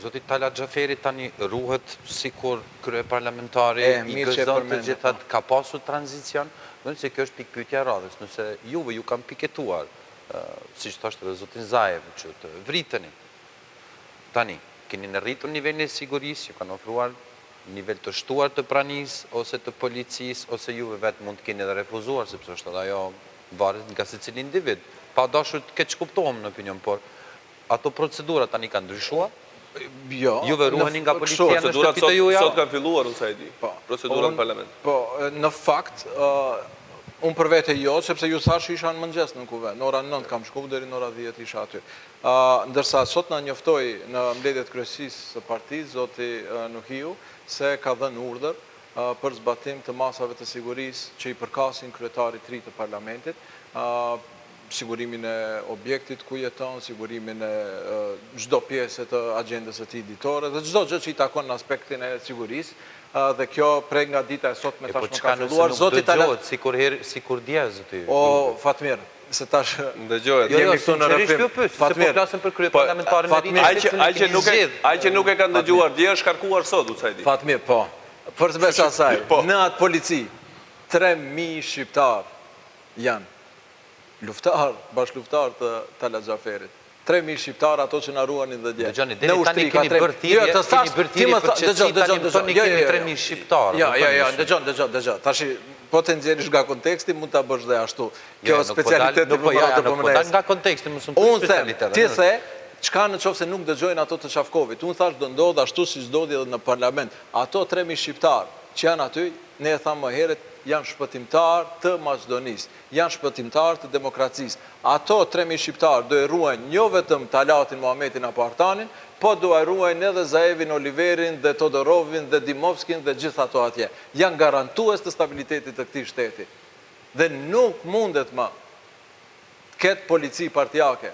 zoti Talat Xhaferi tani ruhet sikur kryeparlamentari i gëzon të gjithat, ka pasur tranzicion, do se kjo është pikë pyetja e radhës, nëse juve ju kanë piketuar siç thoshte edhe zoti Zaev që të vriteni. Tani, keni në rritur nivelin e sigurisë, ju kanë ofruar nivel të shtuar të pranisë ose të policisë ose juve vetë mund të keni edhe refuzuar sepse është edhe ajo varet nga secili individ. Pa dashur të keq kuptohem në opinion, por ato procedura tani kanë ndryshuar? Jo. Juve ruheni nga policia në shtëpitë juaja? Sot kanë filluar unë sa e di. Procedurat në parlament. Po, në fakt, unë për vete jo, sepse ju thash isha në mëngjes në kuvend. Në ora 9 kam shku, deri në ora 10 isha aty. Ndërsa sot na njoftoi në mbledhjet kryesisë së partisë zoti Nuhiu se ka dhënë urdhër për zbatim të masave të sigurisë që i përkasin kryetarit të ri të parlamentit, sigurimin e objektit ku jeton, sigurimin e çdo pjesë të agjendës së tij ditore dhe çdo gjë që i takon në aspektin e sigurisë. Dhe kjo prej nga dita e sotme tashmë ka filluar. Zoti Talat, sikur dje zoti. O Fatmir, se tash dëgjohet. Jemi këtu në rrëfim. Fatmir, po flasim për kryeparlamentarin e ri. Ai që nuk e kanë dëgjuar dje është karkuar sot u sa e di. Fatmir, po. Për të besë asaj, në atë polici, 3.000 shqiptar janë luftar, bashkëluftar të Talat Xhaferit. 3.000 shqiptar ato që na ruanin dhe dje. Dëgjoni, deri tani keni bërë thirrje për çështje tani më thoni kemi 3.000 shqiptar. Jo, dëgjoj. Tash po të nxjerrësh nga konteksti mund ta bësh dhe ashtu. Kjo specialitet nuk po dal nga konteksti, më shumë unë them, ti the, çka në qoftë se nuk dëgjojnë ato të Çafkovit. Unë thash do ndodh ashtu siç ndodhi edhe në parlament. Ato 3.000 shqiptar që janë aty, ne e thamë më herët, janë shpëtimtar të Maqedonisë, janë shpëtimtar të demokracisë. Ato 3.000 shqiptar do e ruajnë jo vetëm Talatin, Muhametin apo Artanin, po do e ruajnë edhe Zaevin, Oliverin dhe Todorovin dhe Dimovskin dhe gjithë ato atje. Janë garantues të stabilitetit të këtij shteti. Dhe nuk mundet më ketë polici partijake.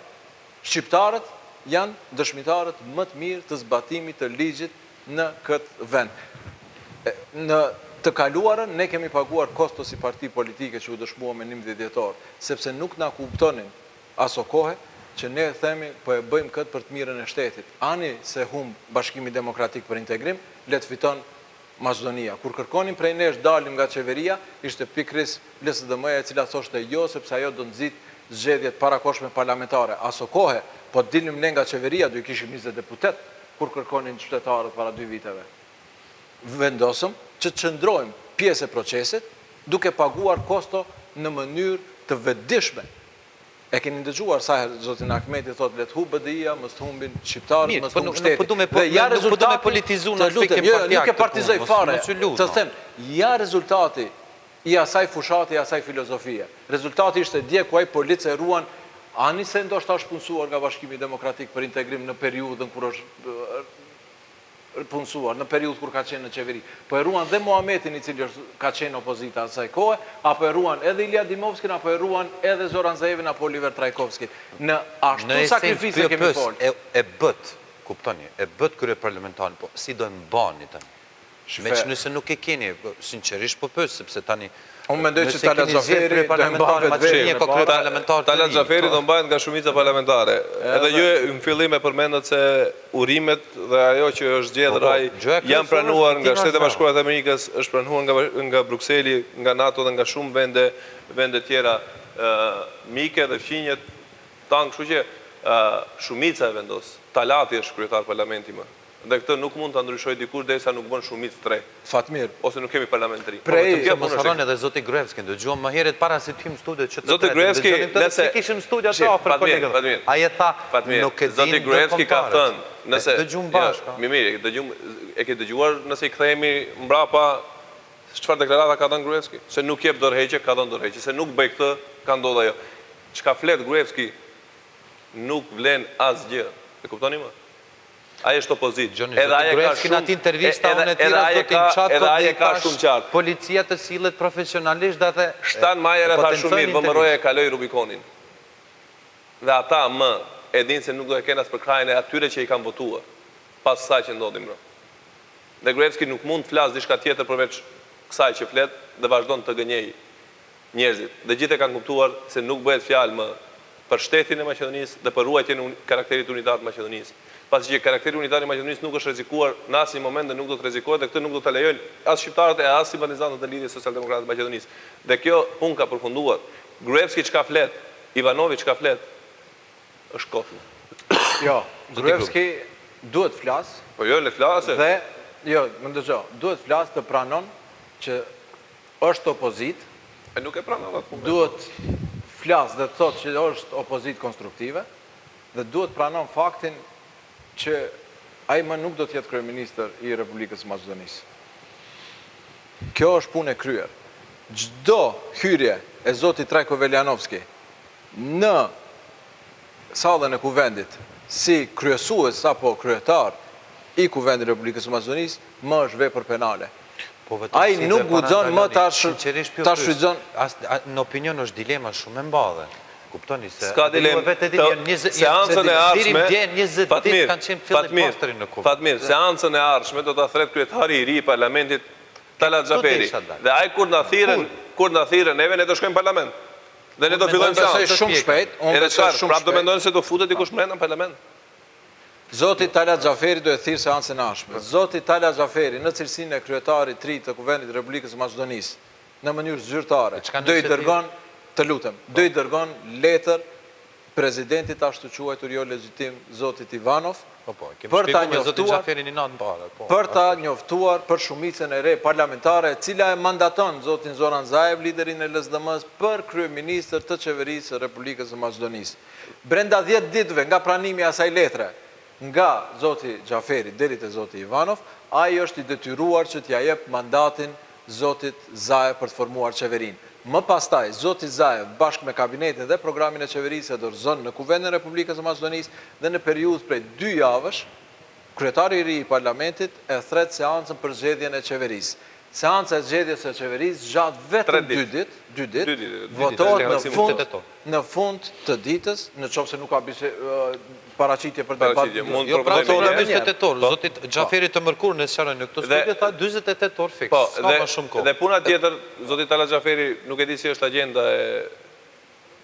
Shqiptarët janë dëshmitarët më të mirë të zbatimit të ligjit në këtë vend. Në të kaluarën, ne kemi paguar kosto si parti politike që u dëshmua me 11 dhjetor, sepse nuk na kuptonin aso kohë që ne themi po e bëjmë këtë për të mirën e shtetit. Ani se humb Bashkimi Demokratik për Integrim, le të fiton Maqedonia. Kur kërkonin prej nesh dalim nga qeveria, ishte pikërisht LSDM-ja e cila thoshte jo, sepse ajo do nxit zgjedhjet parakoshme parlamentare. Aso kohë, po dilnim ne nga qeveria, do i kishim 20 deputet, kur kërkonin qytetarët para 2 viteve. Vendosëm që të qëndrojmë pjesë e procesit, duke paguar kosto në mënyrë të vetëdijshme. E keni ndëgjuar sa herë zotin Ahmeti thotë le të humbë BDI-ja, mos të humbin shqiptarët, mos të humbë shteti. Nuk po do me politizu në aspektin partijak. Nuk e partizoj fare. Të them, ja rezultati i asaj fushati, i asaj filozofie. Rezultati ishte dje ku ai policë e ruan, ani se ndoshta është punësuar nga Bashkimi Demokratik për Integrim në periudhën kur është punësuar, në periudhë kur ka qenë në qeveri. Po e ruan dhe Muhametin i cili ka qenë opozita asaj kohë, apo e ruan edhe Ilia Dimovskin, apo e ruan edhe Zoran Zaevin apo Oliver Trajkovski. Në ashtu sakrifise kemi folë. E bët, kuptoni, e bët kërë parlamentarin, po si do e mbani tani? Me që nëse nuk e keni, sinqerisht po pësë, sepse tani... Unë mendoj që Talat Xhaferi do e mbahet vetë. Talat Xhaferi do mbahet nga shumica parlamentare. Edhe ju në fillim e përmendët se urimet dhe ajo që është zgjedhur ai janë pranuar nga Shtetet e Bashkuara të Amerikës, është pranuar nga Brukseli, nga NATO dhe nga shumë vende tjera mike dhe fqinjet tanë, kështu që shumica e vendos. Talati është kryetar parlamenti më. Dhe këtë nuk mund të ndryshoj dikur derisa nuk bën shumicë 3. Fatmir. Ose nuk kemi parlamentari. Prej mos harroni edhe zoti Gruevski, dëgjuam më herët para se të hym studio që të zoti Gruevski, nëse kishim studio ato afër kolegëve. Ai e tha, nuk e di. Zoti Gruevski ka thënë, nëse dëgjum bashkë. Mirë, dëgjum, e ke dëgjuar nëse i kthehemi mbrapa çfarë deklarata ka dhënë Gruevski? Se nuk jep dorëheqje, ka dhënë dorëheqje, se nuk bëj këtë, ka ndodhur ajo. Çka flet Gruevski nuk vlen asgjë. E kuptoni më? Aje është opozit. Edhe aje ka shumë intervista unë e tira edhe aje ka shumë qartë. Policia të sillet profesionalisht dhe 7 majere tha shumë mirë, vëmëroja e kaloi Rubikonin. Dhe ata më e dinë se nuk do e kenë as për krajin e atyre që i kanë votuar, pas saj që ndodhim. Dhe Gruevski nuk mund të flasë diçka tjetër përveç kësaj që flet dhe vazhdon të gënjej njerëzit. Dhe gjithë e kanë kuptuar se nuk bëhet fjalë më për shtetin e Maqedonisë dhe për ruajtjen e karakterit unitar të Maqedonisë. Pasi që karakteri unitar i Maqedonisë nuk është rrezikuar në asnjë moment dhe nuk do të rrezikohet dhe këtë nuk do ta lejojnë as shqiptarët e as simpatizantët e Lidhjes Social-Demokrate të Maqedonisë. Dhe kjo punë ka përfunduar. Gruevski çka flet, Ivanovi çka flet, është kofë. Jo, Gruevski duhet flas. Po jo, le flasë. Dhe jo, më dëgjoj, duhet flas të pranon që është opozit. E nuk e pranon atë punë. Duhet flas dhe të thotë që është opozit konstruktive dhe duhet pranon faktin që ai më nuk do të jetë kryeministër i Republikës së Maqedonisë. Kjo është punë e kryer. Çdo hyrje e zotit Trajko Veljanovski në sallën e kuvendit si kryesues apo kryetar i kuvendit të Republikës së Maqedonisë më është vepër penale. Ai nuk guxon më ta shfrytëzon. Në opinion është dilema shumë e mbadhe. Kuptoni se s'ka dilemë. Seancën e ardhshme, Fatmir, seancën e ardhshme do ta thret kryetari i ri i parlamentit Talat Xhaferi. Dhe ai kur na thirrën, neve ne do shkojmë në parlament. Dhe ne do fillojmë seancën shumë shpejt. Edhe çfarë? Prapë do mendojnë se do futet dikush brenda në parlament. Zoti Tala Xhaferi do e thirrë seancën e ardhshme. Zoti Tala Xhaferi në cilësinë e kryetarit të ri të Kuvendit të Republikës së Maqedonisë, në mënyrë zyrtare, do i dërgon, të lutem, do i dërgon letër presidentit ashtu quajtur jo legjitim zotit Ivanov, për ta njoftuar për shumicën e re parlamentare, e cila e mandaton zotin Zoran Zaev, liderin e LSDM-s, për kryeministër të qeverisë së Republikës së Maqedonisë. Brenda 10 ditëve nga pranimi i asaj letre nga zoti Xhaferi deri te zoti Ivanov, ai është i detyruar që t'ia jep mandatin zotit Zaev për të formuar qeverinë. Më pastaj, zoti Zaev, bashkë me kabinetin dhe programin e qeverisë e dorëzon në Kuvendin e Republikës së Maqedonisë dhe në periudhë prej 2 javësh, kryetari i ri i parlamentit e thret seancën për zgjedhjen e qeverisë. Seanca e zgjedhjes së qeverisë gjatë vetëm 2 ditë, votohet në fund të ditës, në qoftë se nuk ka paraqitje për debat. Jo, pra 28 orë, zotit Xhaferi të mërkurë në sjarën në këtë studio, tha 28 orë fiks, s'ka më shumë kohë. Dhe puna tjetër, zotit Tala Xhaferi, nuk e di si është agenda e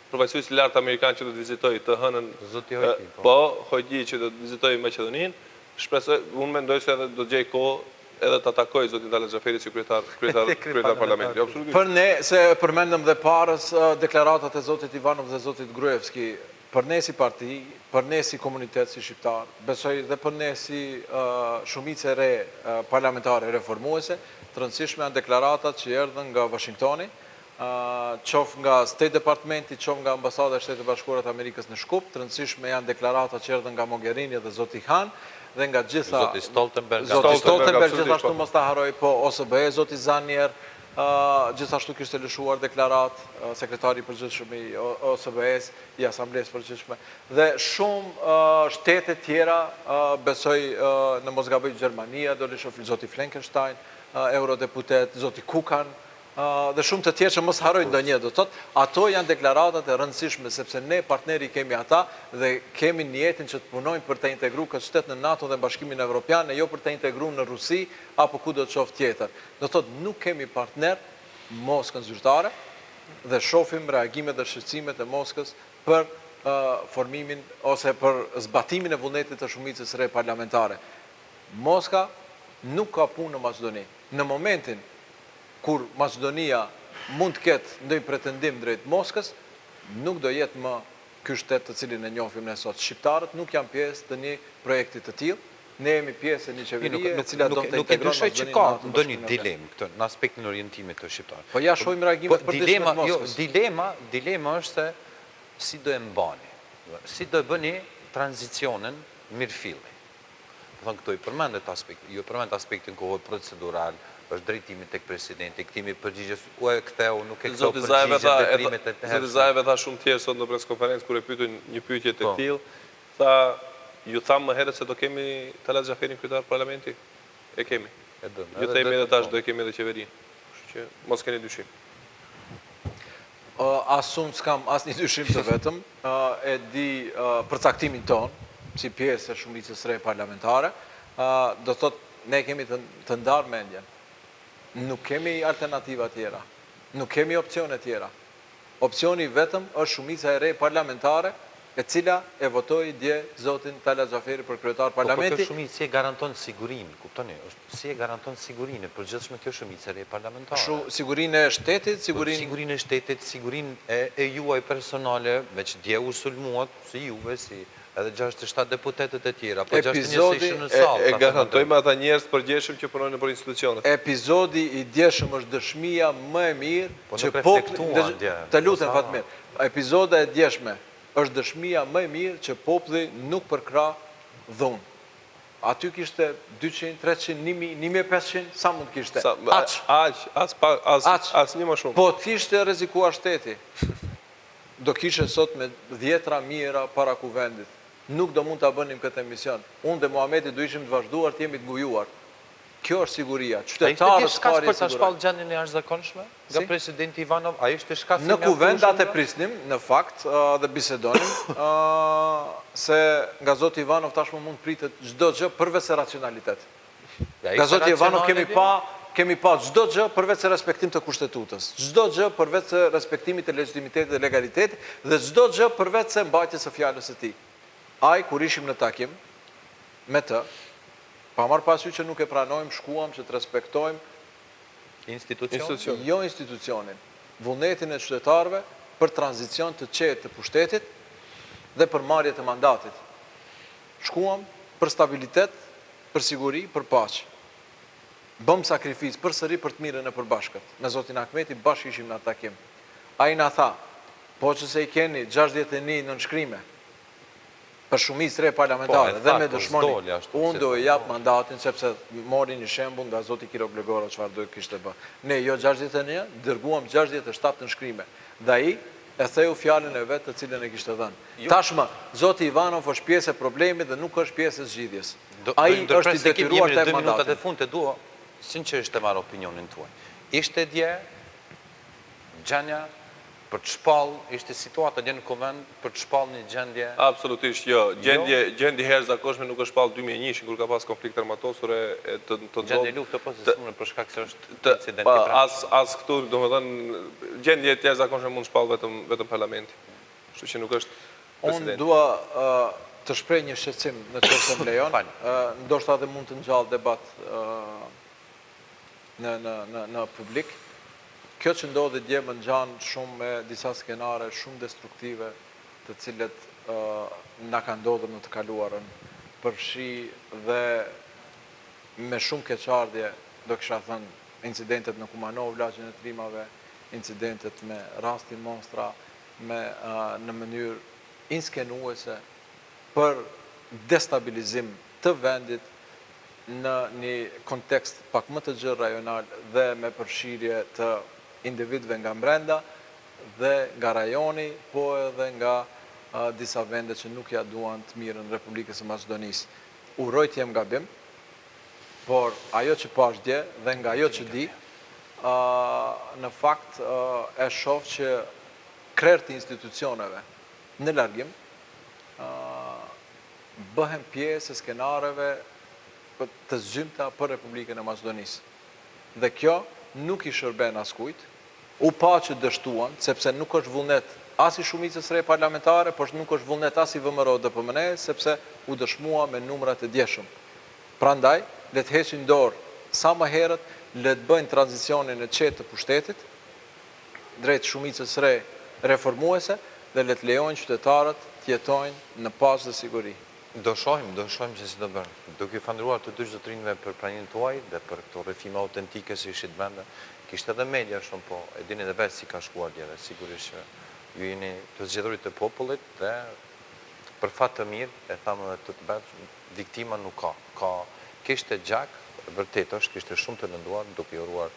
përfaqësuesit lartë amerikan që do të vizitoj të hënën, po, Hojgi që do të vizitoj Maqedoninë, shpresoj, unë mendoj se edhe do të gjej kohë edhe të atakoj zotin Tala Xhaferi si kryetar parlamentit. Për ne, se përmendëm dhe parës deklaratat e zotit Ivanov dhe zotit Gruevski, për ne si parti, për ne si komunitet si shqiptar, besoj dhe për ne si shumicë e re parlamentare reformuese, të rëndësishme janë deklaratat që erdhën nga Washingtoni, qof nga State Departmenti, qof nga Ambasada e Shtetit të Bashkuara të Amerikës në Shkup, të rëndësishme janë deklaratat që erdhën nga Mogherini dhe zoti Han, dhe nga gjitha... Zoti Stoltenberg, gjithashtu mos ta haroj, po OSBE, zoti Zanier, gjithashtu kishte lëshuar deklarat sekretari i përgjithshëm i OSBE-s, i Asamblesë Përgjithshme, dhe shumë shtete tjera, besoj në mos gaboj Gjermania, do lëshofil zoti Fleckenstein, eurodeputet, zoti Kukan, dhe shumë të tjerë që mos haroj ndonjë, do thot, ato janë deklaratat e rëndësishme, sepse ne partneri kemi ata dhe kemi njetin që të punojmë për të integru këtë shtet në NATO dhe Bashkimin Evropian, e jo për të integru në Rusi, apo ku do të qoftë tjetër. Do thot, nuk kemi partner Moskën zyrtare dhe shohim reagimet dhe shqetësimet e Moskës për formimin ose për zbatimin e vullnetit të shumicës re parlamentare. Moska nuk ka punë në Maqedoni. Në momentin kur Maqedonia mund të ketë ndonjë pretendim drejt Moskës, nuk do jetë më ky shtet të cilin e njohim ne sot. Shqiptarët nuk janë pjesë të një projekti të tillë. Ne jemi pjesë e një qeverie e cila do të Nuk integron e dyshoj që ka ndonjë dilemë këtë në aspektin orientimit të shqiptarëve. Po ja shohim reagimet për të Moskës. Dilema është se si do e mbani. Si do e bëni tranzicionin mirëfilli. Do thonë këto i përmendet aspektin, ju përmend aspektin kohor procedural, është drejtimi tek presidenti, këtimi përgjigjes, u e ktheu, nuk e ktheu përgjigjes detyrimet e të hershme. Zoti Zaev tha shumë tjerë sot në preskonferencë kur e pyetën një pyetje të tillë, tha ju tham më herët se do kemi Tala Xhaferin kryetar parlamenti. E kemi. Ju themi edhe tash do e kemi edhe qeverinë. Kështu që mos keni dyshim. Asun s'kam asnjë dyshim të vetëm, e di përcaktimin ton si pjesë e shumicës re parlamentare, do thot ne kemi të ndarë mendjen. Nuk kemi alternativa tjera, nuk kemi opcione tjera. Opcioni vetëm është shumica e re parlamentare, e cila e votoi dje zotin Tala Xhaferi për kryetar parlamenti. Po kjo shumicë si e garanton sigurinë, kuptoni? Si e garanton sigurinë përgjithshme kjo shumicë e re parlamentare? Sigurinë e shtetit, sigurinë e shtetit, sigurinë e juaj personale, veç dje u sulmuat si juve, si edhe 67 deputetet e tjera, po 61 në salë. E garantojmë ata njerëz përgjithshëm që punojnë për institucionet. Epizodi i djeshëm është dëshmia më e mirë që populli, të lutem Fatmir, epizoda e djeshme është dëshmia më e mirë që populli nuk përkra dhunë. Aty kishte 200, 300, 1000, 1500, sa mund kishte? As një më shumë. Po të kishte rrezikuar shteti. Do kishe sot me 10 mijëra para kuvendit. Nuk do mund të bënim këtë emision. Unë dhe Muhameti do ishim të vazhduar të jemi të ngujuar. Kjo është siguria. Qytetarës pari për të shpallë gjendjen e jashtëzakonshme nga presidenti Ivanov, ai ishte shkas në kuvend atë prisnim, në fakt, dhe bisedonim, se nga zoti Ivanov tashmë mund pritet çdo gjë përveç se racionalitet. Nga zoti Ivanov kemi pa çdo gjë përveç se respektim të kushtetutës, çdo gjë përveç se respektimit të legitimitetit dhe legalitetit dhe çdo gjë përveç se mbajtjes së fjalës së tij. Ai kur ishim në takim, me të, pa marrë parasysh që nuk e pranojmë, shkuam që të respektojmë Institucion. jo institucionin, vullnetin e qytetarëve për tranzicion të qetë të pushtetit dhe për marrje të mandatit. Shkuam për stabilitet, për siguri, për paqë. Bëm sakrificë përsëri për të mirën e përbashkët. Me zotin Ahmeti bashkë ishim në takim. Ai na tha, po që se i keni 61 nënshkrime për shumicë re parlamentare dhe me dëshmoni, unë do i jap mandatin sepse mori një shembull nga zoti Kiro Blegora çfarë do kishte bë. Ne jo 61, dërguam 67 nënshkrime. Dhe ai e theu fjalën e vet të cilën e kishte dhënë. Tashmë, zoti Ivanov është pjesë e problemit dhe nuk është pjesë e zgjidhjes. Ai është i detyruar të jap minutat e mandatin. fundit e dua sinqerisht të marr opinionin tuaj. Ishte dje gjendja për të shpall, ishte situata dje në Kuvend për të shpall një gjendje. Absolutisht jo. Gjendje herëzakonshme nuk është shpall 2001 kur ka pas konflikt armatosur Gjendje lufte po se s'mund për shkak se është incident i as këtu, domethënë gjendje të jashtëzakonshme mund shpall vetëm parlamenti. Kështu që nuk është Unë president. dua të shpreh një shqetësim në çështën më lejon. Ndoshta edhe mund të ngjall debat në publik. Kjo që ndodhi dje më ngjan shumë me disa skenare shumë destruktive, të cilët na kanë ndodhur në të kaluarën, përfshi dhe me shumë keqardhje, do kisha thënë, incidentet në Kumanov, lagjin e Trimave, incidentet me rastin Monstra, në mënyrë inskenuese për destabilizim të vendit në një kontekst pak më të gjerë rajonal dhe me përfshirje të individëve nga brenda dhe nga rajoni, po edhe nga disa vende që nuk ja duan të mirën Republikës së Maqedonisë. Uroj të jem gabim, por ajo që pash dje dhe nga ajo që di, në fakt e shoh që krerët e institucioneve në largim bëhen pjesë e skenareve të zymta për Republikën e Maqedonisë. Dhe kjo nuk i shërben askujt, u pa që dështuan, sepse nuk është vullnet as i shumicës re parlamentare, por nuk është vullnet as i VMRO DPMN, sepse u dëshmua me numrat e djeshëm. Prandaj, le të heqin dorë sa më herët, le të bëjnë tranzicionin e qetë të pushtetit, drejt shumicës re reformuese, dhe le të lejojnë qytetarët të jetojnë në paqë dhe siguri. Do shohim se si do bërë. Duke falënderuar të dy zotrinëve për pranimin tuaj dhe për këto rrëfime autentike se ishit bende. Kishte edhe media shumë, po e dini edhe vetë si ka shkuar dje dhe sigurisht që ju jeni të zgjedhurit të popullit dhe për fat të mirë, e thamë edhe të betë, viktima nuk ka. Kishte gjak, vërtet është, kishte shumë të lënduar, duke uruar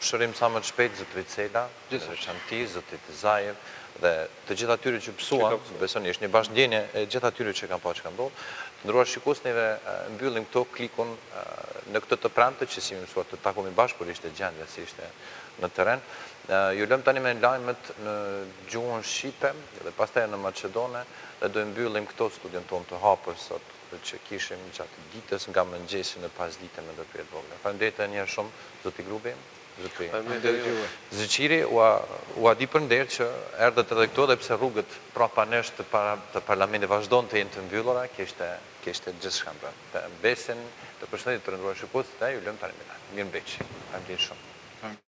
shërim sa më të shpejt zotrit Cela, Çanti, zotrit Zajev, dhe të gjithë atyre që pësuan, besoni, është një bashkëndjenje e gjithë atyre që kanë pa që kanë ndodhur. Të nderuar shikuesnive, mbyllim këto klikun në këtë të premte që si mësuar të takohemi bashkë, por ishte gjendja si ishte në terren. Ju lëm tani me lajmet në gjuhën shqipe dhe pastaj në maqedone dhe do mbyllim këto studion tonë të hapur sot që kishim gjatë ditës nga mëngjesi në pasdite me do pyetje vogla. Faleminderit një herë shumë zoti Grubi. Zëqiri u di për nder që erdhët edhe këto dhe pse rrugët prapa nesh të parlamentit vazhdon të jenë të mbyllura, kishte gjithçka bërë. Besin të përshëndetit të nderuar shikues, ju lëm tani me mirëmbëjtje. Faleminderit shumë.